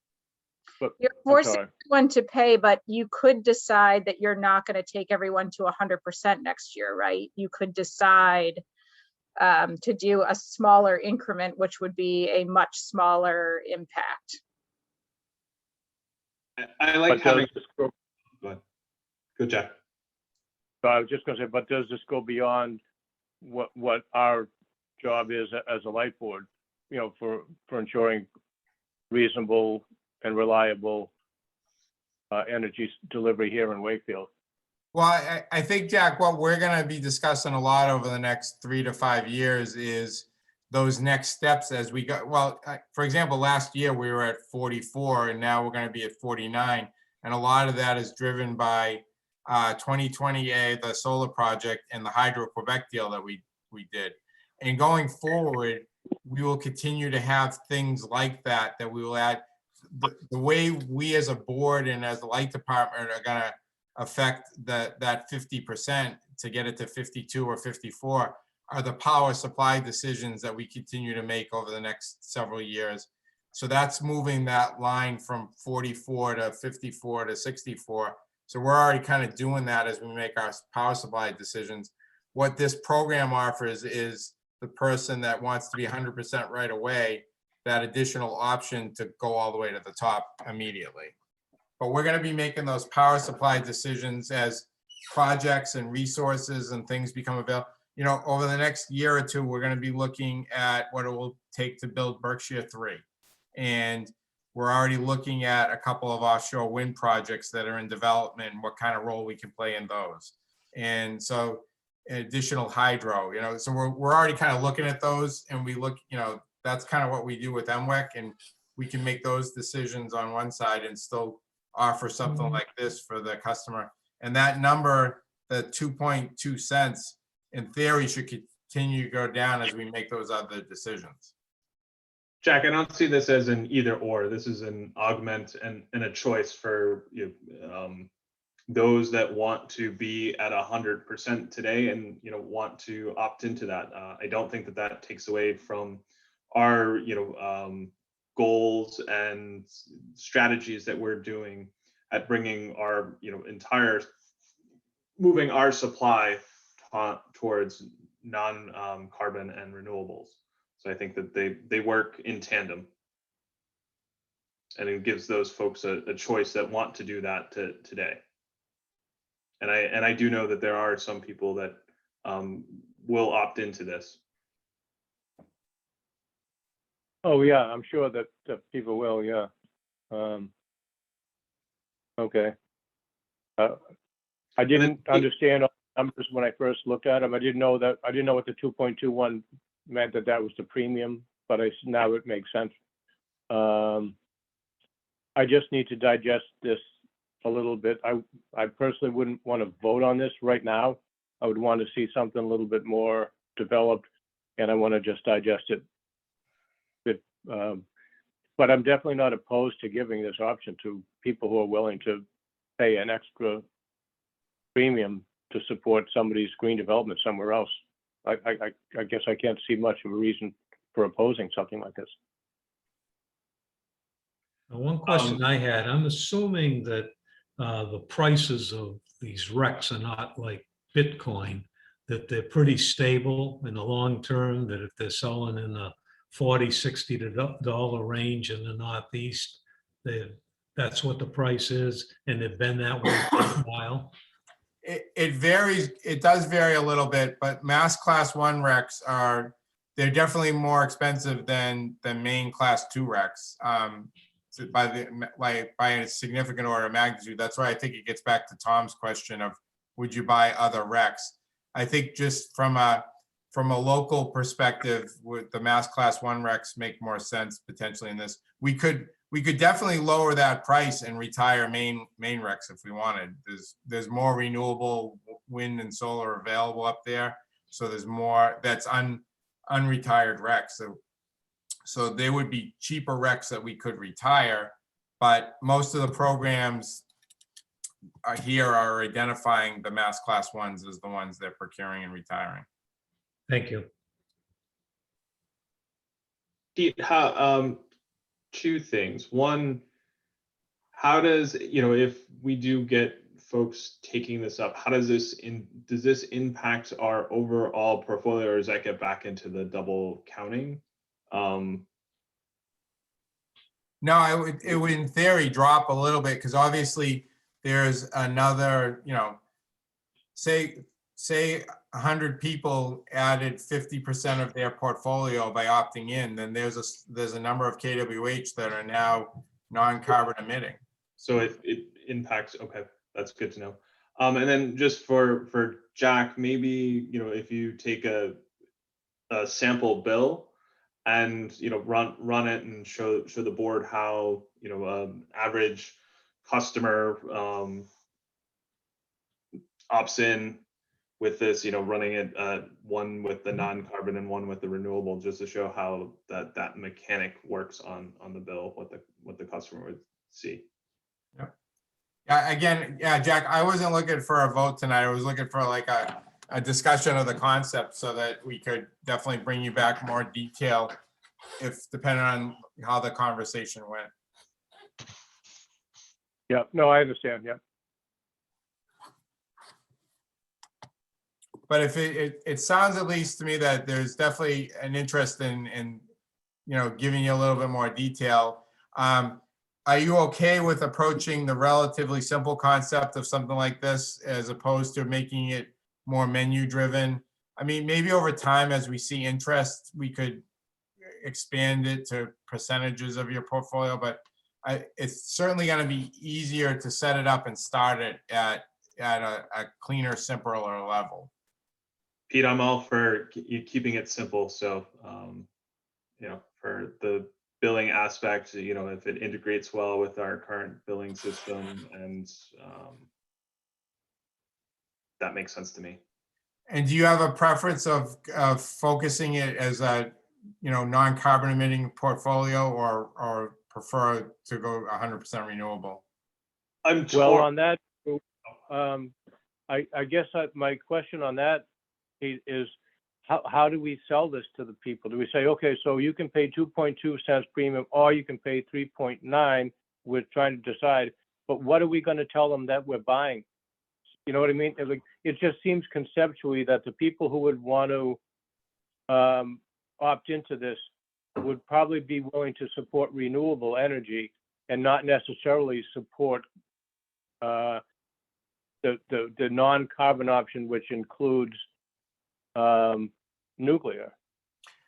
But You're I'm forcing sorry. everyone to pay, but you could decide that you're not going to take everyone to 100% next year, right? You could decide to do a smaller increment, which would be a much smaller impact. I like But having, does this go, go ahead. Go, Jack. so I was just gonna say, but does this go beyond what our job is as a light board? You know, for ensuring reasonable and reliable energy delivery here in Wakefield. Well, I think, Jack, what we're gonna be discussing a lot over the next 3 to 5 years is those next steps as we go. Well, for example, last year we were at 44 and now we're gonna be at 49. And a lot of that is driven by 2020A, the solar project, and the Hydro-Quebec deal that we did. And going forward, we will continue to have things like that we will add. The way we as a board and as the light department are gonna affect that 50% to get it to 52 or 54 are the power supply decisions that we continue to make over the next several years. So that's moving that line from 44 to 54 to 64. So we're already kind of doing that as we make our power supply decisions. What this program offers is the person that wants to be 100% right away, that additional option to go all the way to the top immediately. But we're going to be making those power supply decisions as projects and resources and things become available. You know, over the next year or two, we're going to be looking at what it will take to build Berkshire 3. And we're already looking at a couple of offshore wind projects that are in development and what kind of role we can play in those. And so additional hydro, you know, so we're already kind of looking at those, and we look, you know, that's kind of what we do with MWEC, and we can make those decisions on one side and still offer something like this for the customer. And that number, the 2.2 cents, in theory, should continue to go down as we make those other decisions. Jack, I don't see this as an either or. This is an augment and a choice for those that want to be at 100% today and want to opt into that. I don't think that takes away from our goals and strategies that we're doing at bringing our moving our supply towards non-carbon and renewables. So I think that they work in tandem, and it gives those folks a choice that want to do that today. And I do know that there are some people that will opt into this. Oh, yeah, I'm sure that people will, yeah. Okay. I didn't understand all the numbers when I first looked at them. I didn't know what the 2.21 meant, that was the premium, but now it makes sense. I just need to digest this a little bit. I personally wouldn't want to vote on this right now. I would want to see something a little bit more developed, and I want to just digest it. But I'm definitely not opposed to giving this option to people who are willing to pay an extra premium to support somebody's green development somewhere else. I guess I can't see much of a reason for opposing something like this. One question I had, I'm assuming that the prices of these RECs are not like Bitcoin, that they're pretty stable in the long term, that if they're selling in the $40, $60 range in the Northeast, that's what the price is, and they've been that way for a while. It varies. It does vary a little bit, but Mass Class 1 RECs they're definitely more expensive than Maine Class 2 RECs by a significant order of magnitude. That's why I think it gets back to Tom's question of would you buy other RECs? I think just from a local perspective, with the Mass Class 1 RECs make more sense potentially in this. We could definitely lower that price and retire Maine RECs if we wanted. There's more renewable wind and solar available up there, so there's more that's unretired RECs. So So there would be cheaper RECs that we could retire, but most of the programs here are identifying the mass class ones as the ones they're procuring and retiring. Thank you. Pete, two things. One, how does, if we do get folks taking this up, how does this impact our overall portfolio, or does that get back into the double counting? No, it would in theory drop a little bit, because obviously there's another, say 100 people added 50% of their portfolio by opting in, then there's a number of KWH that are now non-carbon emitting. So it impacts, okay, that's good to know. And then just for Jack, maybe, if you take a sample bill and, run it and show the board how, average customer opts in with this, running it one with the non-carbon and one with the renewable, just to show how that mechanic works on the bill, what the customer would see. Yeah, again, yeah, Jack, I wasn't looking for a vote tonight. I was looking for like a discussion of the concept so that we could definitely bring you back more detail if depending on how the conversation went. Yeah, no, I understand, yeah. But if it sounds at least to me that there's definitely an interest in giving you a little bit more detail. Are you okay with approaching the relatively simple concept of something like this as opposed to making it more menu driven? I mean, maybe over time, as we see interest, we could expand it to percentages of your portfolio, but it's certainly going to be easier to set it up and start it at a cleaner, simpler level. Pete, I'm all for keeping it simple. So, for the billing aspect, if it integrates well with our current billing system, and that makes sense to me. And do you have a preference of focusing it as a non-carbon emitting portfolio, or prefer to go 100% renewable? Well, on that, I guess my question on that is how do we sell this to the people? Do we say, okay, so you can pay 2.2 cents premium, or you can pay 3.9? We're trying to decide, but what are we going to tell them that we're buying? You know what I mean? It just seems conceptually that the people who would want to opt into this would probably be willing to support renewable energy and not necessarily support the non-carbon option, which includes nuclear.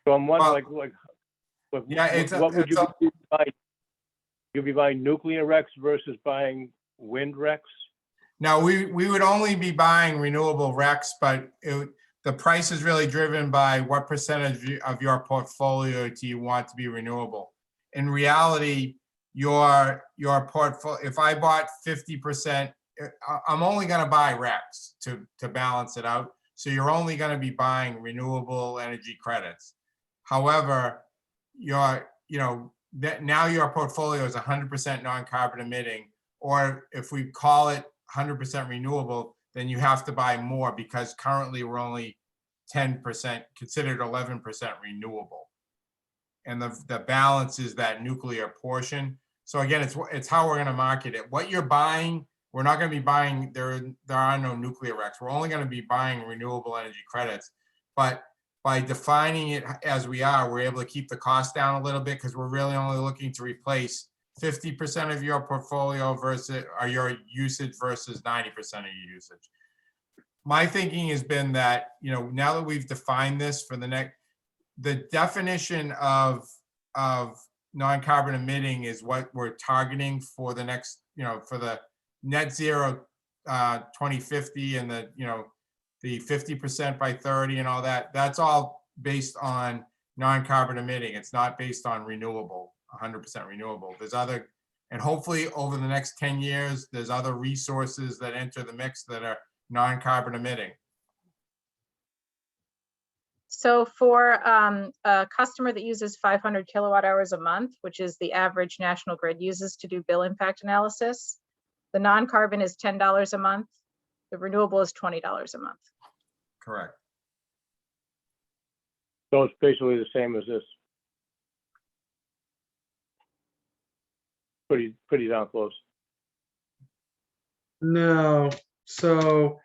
So I'm wondering, what would you be buying? You'd be buying nuclear RECs versus buying wind RECs? No, we would only be buying renewable RECs, but the price is really driven by what percentage of your portfolio do you want to be renewable. In reality, your portfolio, if I bought 50%, I'm only going to buy RECs to balance it out. So you're only going to be buying renewable energy credits. However, now your portfolio is 100% non-carbon emitting, or if we call it 100% renewable, then you have to buy more, because currently we're only 10%, considered 11% renewable. And the balance is that nuclear portion. So again, it's how we're going to market it. What you're buying, we're not going to be buying, there are no nuclear RECs. We're only going to be buying renewable energy credits. But by defining it as we are, we're able to keep the cost down a little bit, because we're really only looking to replace 50% of your portfolio versus, or your usage versus 90% of your usage. My thinking has been that, now that we've defined this for the definition of non-carbon emitting is what we're targeting for the next, for the net zero 2050 and the 50% by 30 and all that. That's all based on non-carbon emitting. It's not based on renewable, 100% renewable. There's other, and hopefully over the next 10 years, there's other resources that enter the mix that are non-carbon emitting. So for a customer that uses 500 kilowatt hours a month, which is the average National Grid uses to do bill impact analysis, the non-carbon is $10 a month. The renewable is $20 a month. Correct. So it's basically the same as this. Pretty darn close. No, so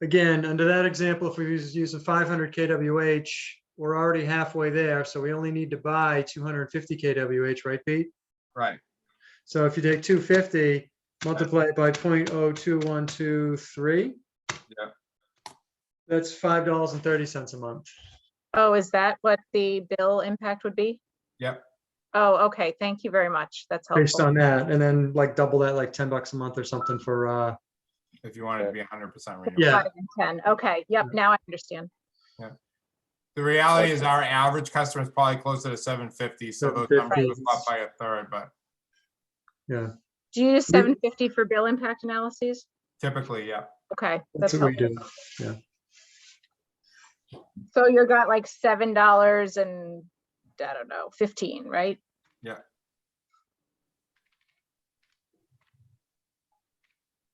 again, under that example, if we use a 500 kWh, we're already halfway there, so we only need to buy 250 kWh, right, Pete? Right. So if you take 250, multiply it by 0.02123. Yeah. That's $5.30 a month. Oh, is that what the bill impact would be? Yep. Oh, okay. Thank you very much. That's Based helpful. on that, and then like double that, like $10 a month or something for, If you want it to be 100% renewable. Yeah. 5 and 10. Okay. Yep. Now I understand. The reality is our average customer is probably closer to 750, so those numbers 750. would go up by a third, but yeah, Do you use 750 for bill impact analyses? typically, yeah. Okay. that's That's what we helpful. do. Yeah. So you got like $7 and I don't know, 15, right? Yeah.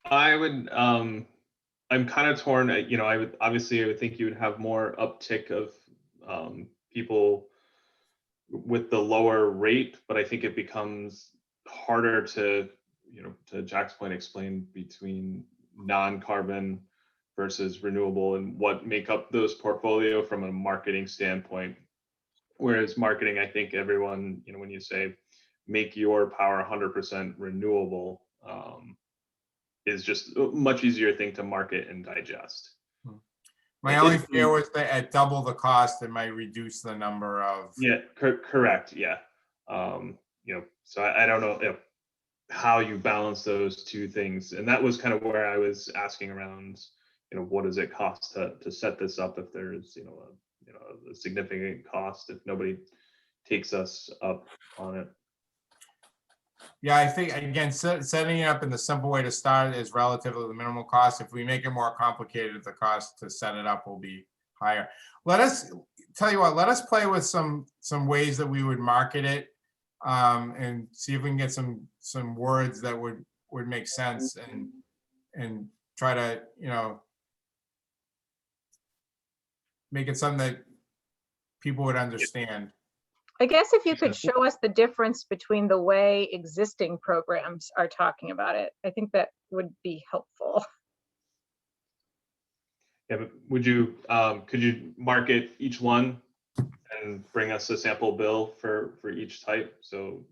I would, I'm kind of torn, you know, I would think you would have more uptick of people with the lower rate, but I think it becomes harder to, you know, to Jack's point, explain between non-carbon versus renewable and what make up those portfolio from a marketing standpoint. Whereas marketing, I think everyone, you know, when you say make your power 100% renewable, is just a much easier thing to market and digest. My only fear was that at double the cost, it might reduce the number of. Yeah, correct. Yeah. You know, so I don't know if how you balance those two things. And that was kind of where I was asking around, you know, what does it cost to set this up if there's, you know, a significant cost if nobody takes us up on it. Yeah, I think, again, setting it up in the simple way to start is relatively the minimal cost. If we make it more complicated, the cost to set it up will be higher. Let us play with some ways that we would market it, and see if we can get some words that would make sense and try to, you know, make it something that people would understand. I guess if you could show us the difference between the way existing programs are talking about it, I think that would be helpful. Yeah, but would you, could you market each one and bring us a sample bill for each type? So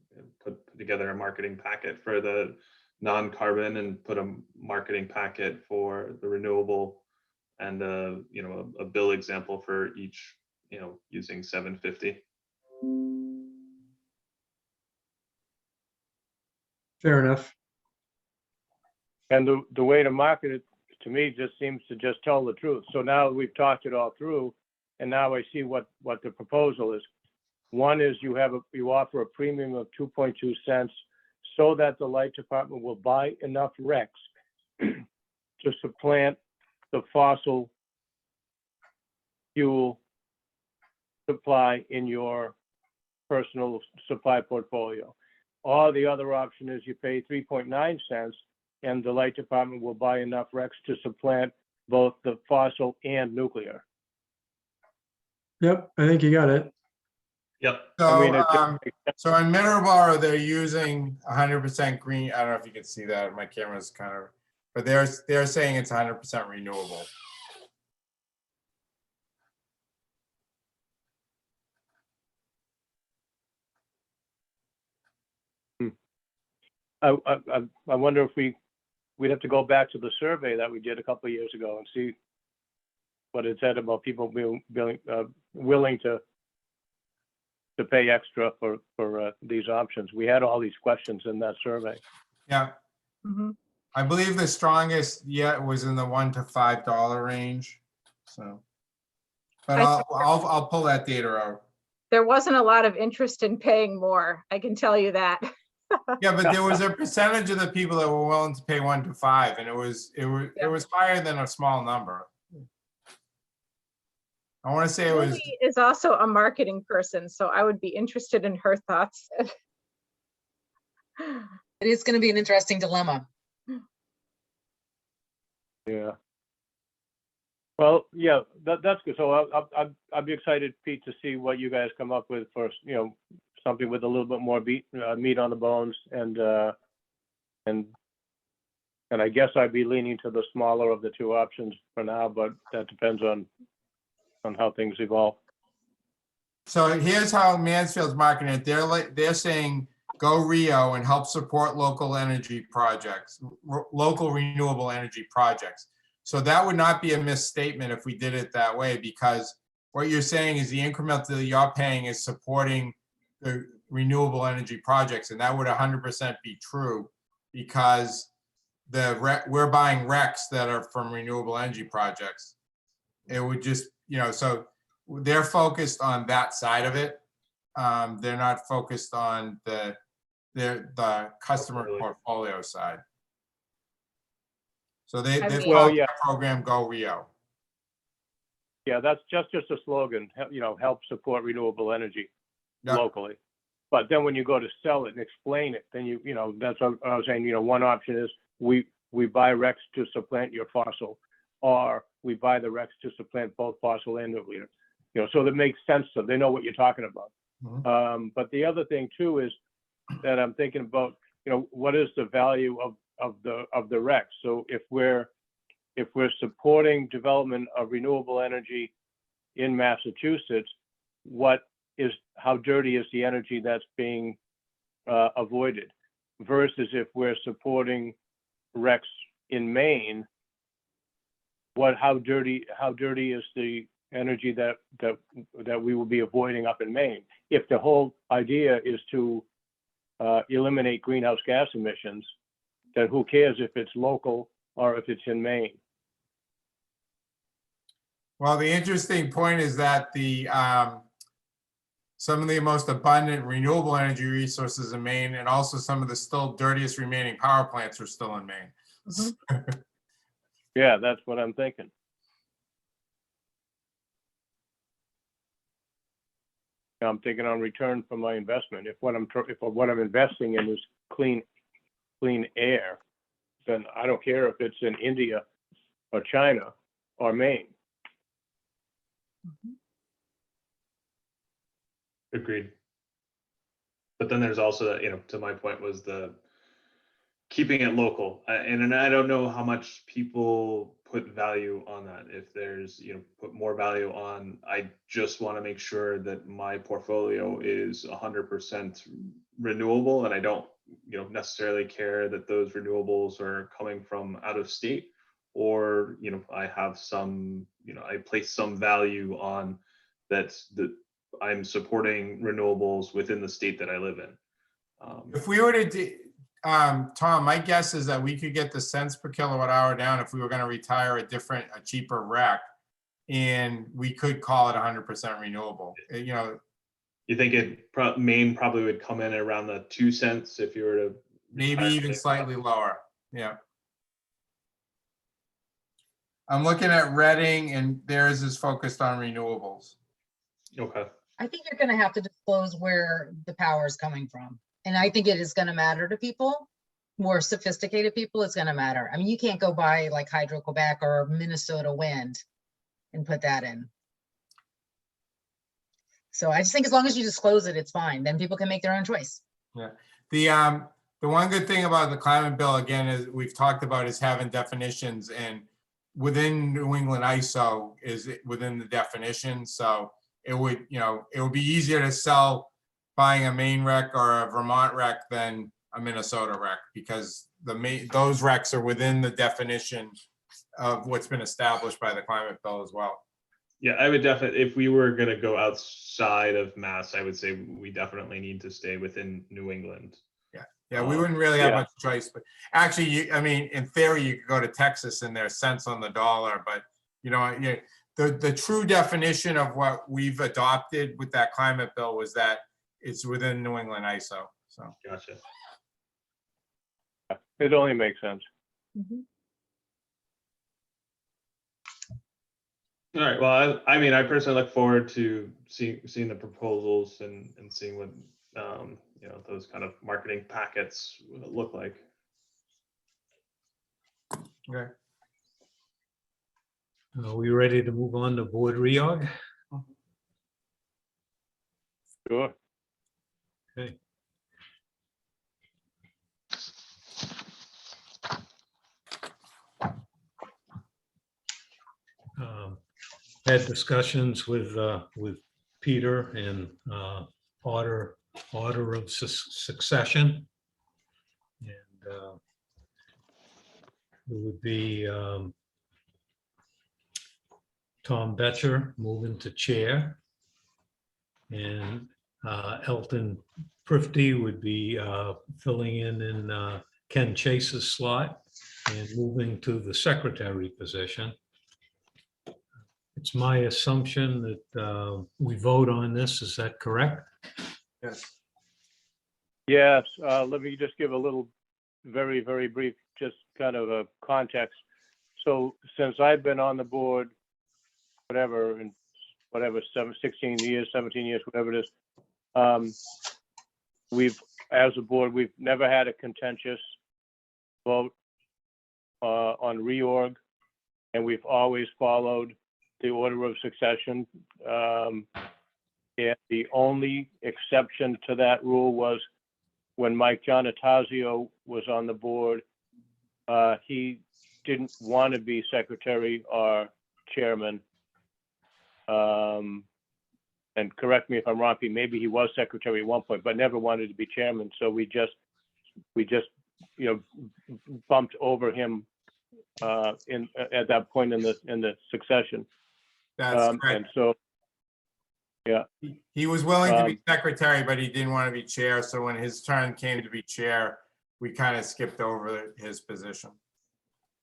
put together a marketing packet for the non-carbon and put a marketing packet for the renewable and you know, a bill example for each, you know, using 750. Fair enough. And the way to market it, to me, just seems to just tell the truth. So now we've talked it all through, and now I see what the proposal is. One is you offer a premium of 2.2 cents so that the light department will buy enough RECs to supplant the fossil fuel supply in your personal supply portfolio. Or the other option is you pay 3.9 cents and the light department will buy enough RECs to supplant both the fossil and nuclear. Yep, I think you got it. Yep. So, I mean, it just makes sense. so in Middleborough, they're using 100% green. I don't know if you can see that. My camera's kind of, but they're saying it's 100% renewable. I wonder if we'd have to go back to the survey that we did a couple of years ago and see what it said about people being willing to pay extra for these options. We had all these questions in that survey. Yeah. Mhm. I believe the strongest yet was in the $1 to $5 range. So, but I I'll pull that data out. There wasn't a lot of interest in paying more, I can tell you that. Yeah, but there was a percentage of the people that were willing to pay $1 to $5, and it was higher than a small number. I want to say it was, Julie is also a marketing person, so I would be interested in her thoughts. It is going to be an interesting dilemma. Yeah. Well, yeah, that's good. So I'd be excited, Pete, to see what you guys come up with for, something with a little bit more meat on the bones, and I guess I'd be leaning to the smaller of the two options for now, but that depends on how things evolve. so here's how Mansfield's marketing it. They're saying, go Rio and help support local energy projects, local renewable energy projects. So that would not be a misstatement if we did it that way, because what you're saying is the increment that you're paying is supporting the renewable energy projects, and that would 100% be true, because we're buying RECs that are from renewable energy projects. It would just, so they're focused on that side of it. They're not focused on the customer portfolio side. So they I mean- call the program Go Rio. Yeah, that's just a slogan, help support renewable energy Yep. locally. But then when you go to sell it and explain it, then that's what I was saying, one option is we buy RECs to supplant your fossil, or we buy the RECs to supplant both fossil and nuclear. So that makes sense, so they know what you're talking about. Mhm. But the other thing too is that I'm thinking about, what is the value of the RECs? So if we're supporting development of renewable energy in Massachusetts, how dirty is the energy that's being avoided, versus if we're supporting RECs in Maine, how dirty is the energy that we will be avoiding up in Maine? If the whole idea is to eliminate greenhouse gas emissions, then who cares if it's local or if it's in Maine? Well, the interesting point is that some of the most abundant renewable energy resources in Maine, and also some of the still dirtiest remaining power plants, are still in Maine. Mhm. Yeah, that's what I'm thinking. I'm thinking on return for my investment. If what I'm investing in is clean air, then I don't care if it's in India or China or Maine. Agreed. But then there's also, to my point, was the keeping it local. And I don't know how much people put value on that. If there's, put more value on, I just want to make sure that my portfolio is 100% renewable, and I don't, necessarily care that those renewables are coming from out of state, or, I have some, I place some value on that I'm supporting renewables within the state that I live in. If we were to do, Tom, my guess is that we could get the cents per kilowatt hour down if we were going to retire a cheaper REC, and we could call it 100% renewable. You think Maine probably would come in around the 2 cents if you were to Maybe even slightly lower. Yeah. I'm looking at Reading, and theirs is focused on renewables. Okay. I think you're going to have to disclose where the power is coming from. And I think it is going to matter to people, more sophisticated people. It's going to matter. I mean, you can't go buy like Hydro-Quebec or Minnesota Wind and put that in. So I just think as long as you disclose it, it's fine. Then people can make their own choice. Yeah. The one good thing about the climate bill, again, is we've talked about, is having definitions, and within New England ISO is within the definition. So it would be easier to sell buying a Maine REC or a Vermont REC than a Minnesota REC, because those RECs are within the definition of what's been established by the climate bill as well. Yeah, I would definitely, if we were going to go outside of Mass, I would say we definitely need to stay within New England. Yeah, we wouldn't really have Yeah. much choice, but actually, in theory, you could go to Texas and there's cents on the dollar, but the true definition of what we've adopted with that climate bill was that it's within New England ISO. So Gotcha. It only makes sense. Mhm. All right, well, I mean, I personally look forward to seeing the proposals and seeing what, you know, those kind of marketing packets look like. Okay. Are we ready to move on to board reorg? Sure. Okay. Had discussions with Peter and order of succession. And it would be Tom Betcher moving to chair. And Elton Prifty would be filling in Ken Chase's slot and moving to the secretary position. It's my assumption that we vote on this. Is that correct? Yes. Yes, let me just give a little, very, very brief, just kind of a context. So since I've been on the board, whatever, 16 years, 17 years, whatever it is, we've, as a board, we've never had a contentious vote on reorg, and we've always followed the order of succession. And the only exception to that rule was when Mike Giannatasio was on the board. He didn't want to be secretary or chairman. And correct me if I'm wrong, Pete, maybe he was secretary at one point, but never wanted to be chairman. So we just, you know, bumped over him at that point in the succession. That's And correct. so, He was willing to be secretary, but he didn't want to be chair. So when his turn came to be chair, we kind of skipped over his position.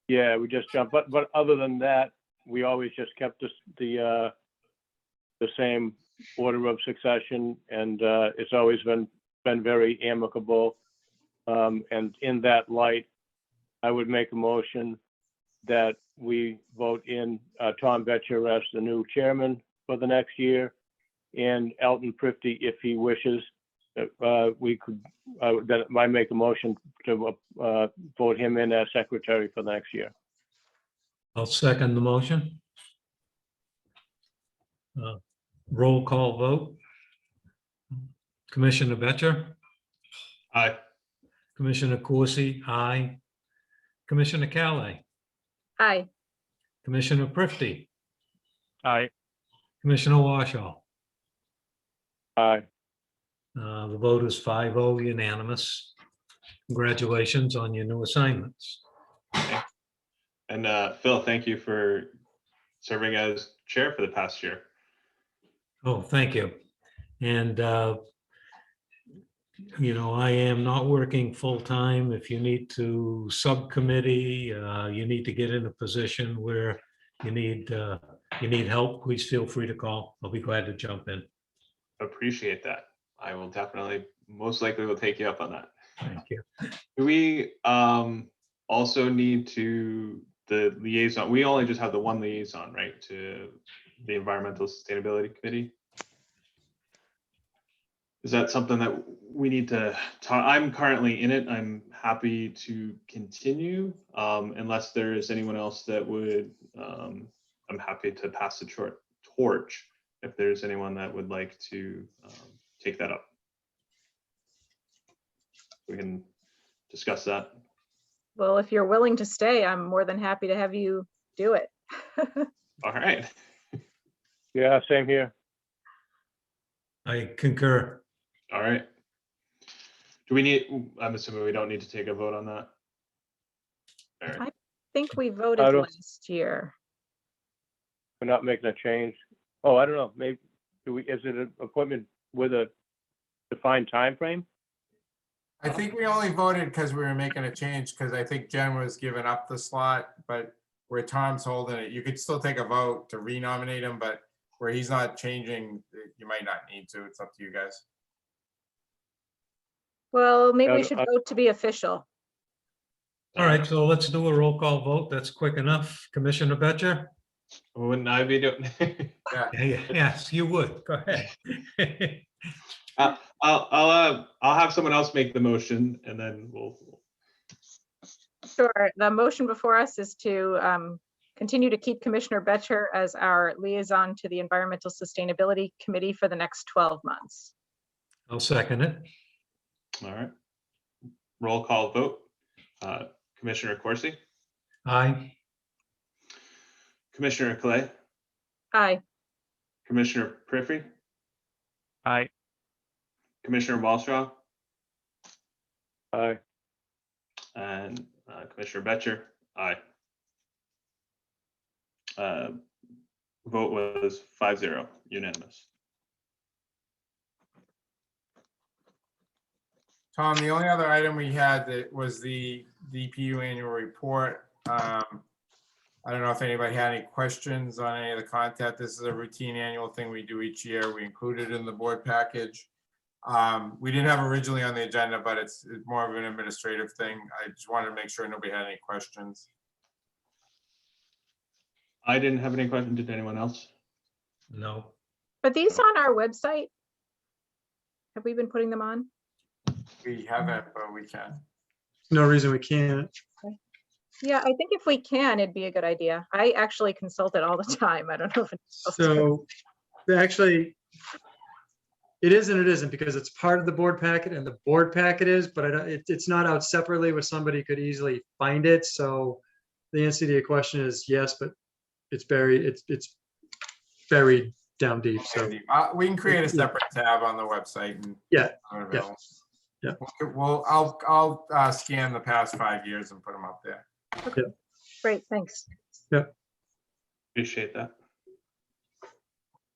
yeah, we just jumped. But other than that, we always just kept the same order of succession, and it's always been very amicable. And in that light, I would make a motion that we vote in Tom Betcher as the new chairman for the next year, and Elton Prifty, if he wishes, we could, then I make a motion to vote him in as secretary for the next year. I'll second the motion. Roll call vote. Commissioner Betcher, Aye. Commissioner Coursey, aye. Commissioner Calais, Aye. Commissioner Prifty, Aye. Commissioner Warshall. Aye. The vote is 5-0 unanimous. Congratulations on your new assignments. And Phil, thank you for serving as chair for the past year. Oh, thank you. And, you know, I am not working full-time. If you need to subcommittee, you need to get in a position where you need help, please feel free to call. I'll be glad to jump in. Appreciate that. I will definitely, most likely will take you up on that. Thank you. Do we also need to, the liaison, we only just have the one liaison, right, to the Environmental Sustainability Committee? Is that something that we need to talk? I'm currently in it. I'm happy to continue unless there is anyone else that would, I'm happy to pass the torch if there's anyone that would like to take that up. We can discuss that. Well, if you're willing to stay, I'm more than happy to have you do it. All right. Yeah, same here. I concur. All right. Do we need, I'm assuming we don't need to take a vote on that. All right. I think we voted I don't- last year. We're not making a change. Oh, I don't know, maybe, is it an appointment with a defined time frame? I think we only voted because we were making a change, because I think Jen was giving up the slot, but where Tom's holding it, you could still take a vote to renominate him, but where he's not changing, you might not need to. It's up to you guys. Well, maybe we Yeah, should vote to be official. All right, so let's do a roll call vote. That's quick enough. Commissioner Betcher, Wouldn't I be doing? Yes, you would. Go ahead. I'll have someone else make the motion and then we'll. Sure. The motion before us is to continue to keep Commissioner Betcher as our liaison to the Environmental Sustainability Committee for the next 12 months. I'll second it. All right. Roll call vote. Commissioner Corsi, Aye. Commissioner Clay, Aye. Commissioner Priffy, Aye. Commissioner Walstraw, Aye. and Commissioner Betcher. Aye. Vote was 5-0, unanimous. Tom, the only other item we had that was the DPU annual report. I don't know if anybody had any questions on any of the content. This is a routine annual thing we do each year. We include it in the board package. We didn't have originally on the agenda, but it's more of an administrative thing. I just wanted to make sure nobody had any questions. I didn't have any questions. Did anyone else? No. Are these on our website? Have we been putting them on? We haven't, but we can. No reason we can't. Yeah, I think if we can, it'd be a good idea. I actually consult it all the time. I don't know if it's. So actually, it is and it isn't, because it's part of the board packet and the board packet is, but it's not out separately where somebody could easily find it. So the answer to your question is yes, but it's buried, it's buried down deep. So We can create a separate tab on the website and. Yeah, Available. yeah. Well, I'll scan the past 5 years and put them up there. Great, thanks. Appreciate that.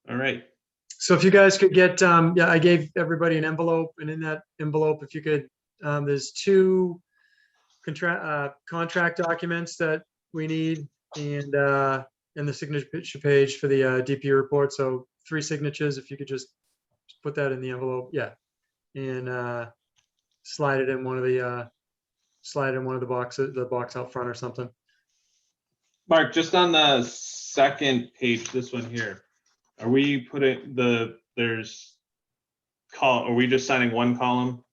All right. So if you guys could get, yeah, I gave everybody an envelope, and in that envelope, if you could, there's 2 contract documents that we need, and the signature page for the DPU report. So 3 signatures, if you could just put that in the envelope, yeah, and slide it in one of the boxes, the box out front or something. Mark, just on the second page, this one here, are we putting are we just signing one column?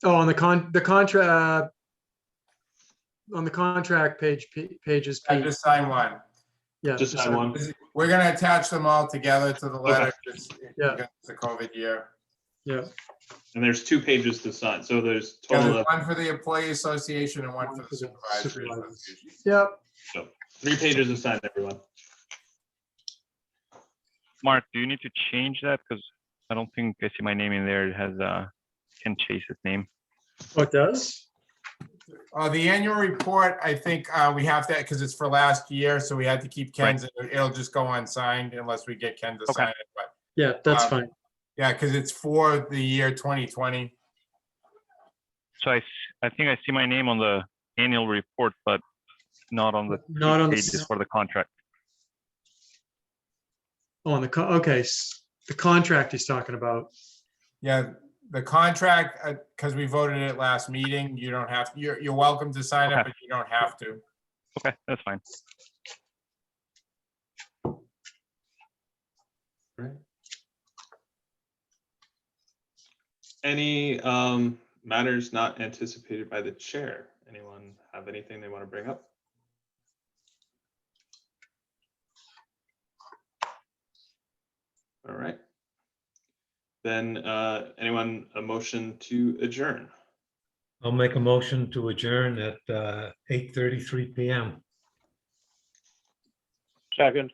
Oh, on the contract, on the contract pages. I just signed one. Yeah. Just sign one. We're gonna attach them all together to the letter. Yeah. Because it's a COVID year. Yeah. And there's 2 pages to sign, so there's Yeah, total there's of one for the employee association and one for the supervisory supervisors. association. Yep. 3 pages to sign, everyone. Mark, do you need to change that? Because I don't think I see my name in there. It has Ken Chase's name. Oh, it does? The annual report, I think we have to, because it's for last year, so we had to keep Ken's. It'll just go unsigned unless we get Ken to Okay. sign it. But Yeah, that's fine. yeah, because it's for the year 2020. So I think I see my name on the annual report, but not on the Not on the pages for the contract. Oh, on the, okay, the contract he's talking about. Yeah, the contract, because we voted it last meeting, you don't have, you're welcome to sign it, Okay. but you don't have to. Okay, that's fine. Any matters not anticipated by the chair? Anyone have anything they want to bring up? All right. Then anyone a motion to adjourn? I'll make a motion to adjourn at 8:33 PM. Second.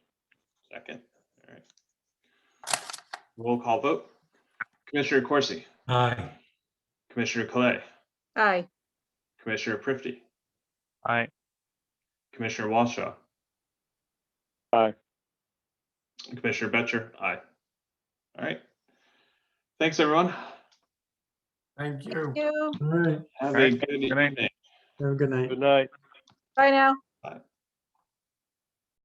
Second. All right. Roll call vote. Commissioner Corsi, Aye. Commissioner Clay, Aye. Commissioner Prifty, Aye. Commissioner Walshaw, Aye. Commissioner Betcher, aye. All right. Thanks, everyone. Thank you. Thank you. All right. Have All right. a good Good night. evening. Have a good night. Good night. Bye now. Bye.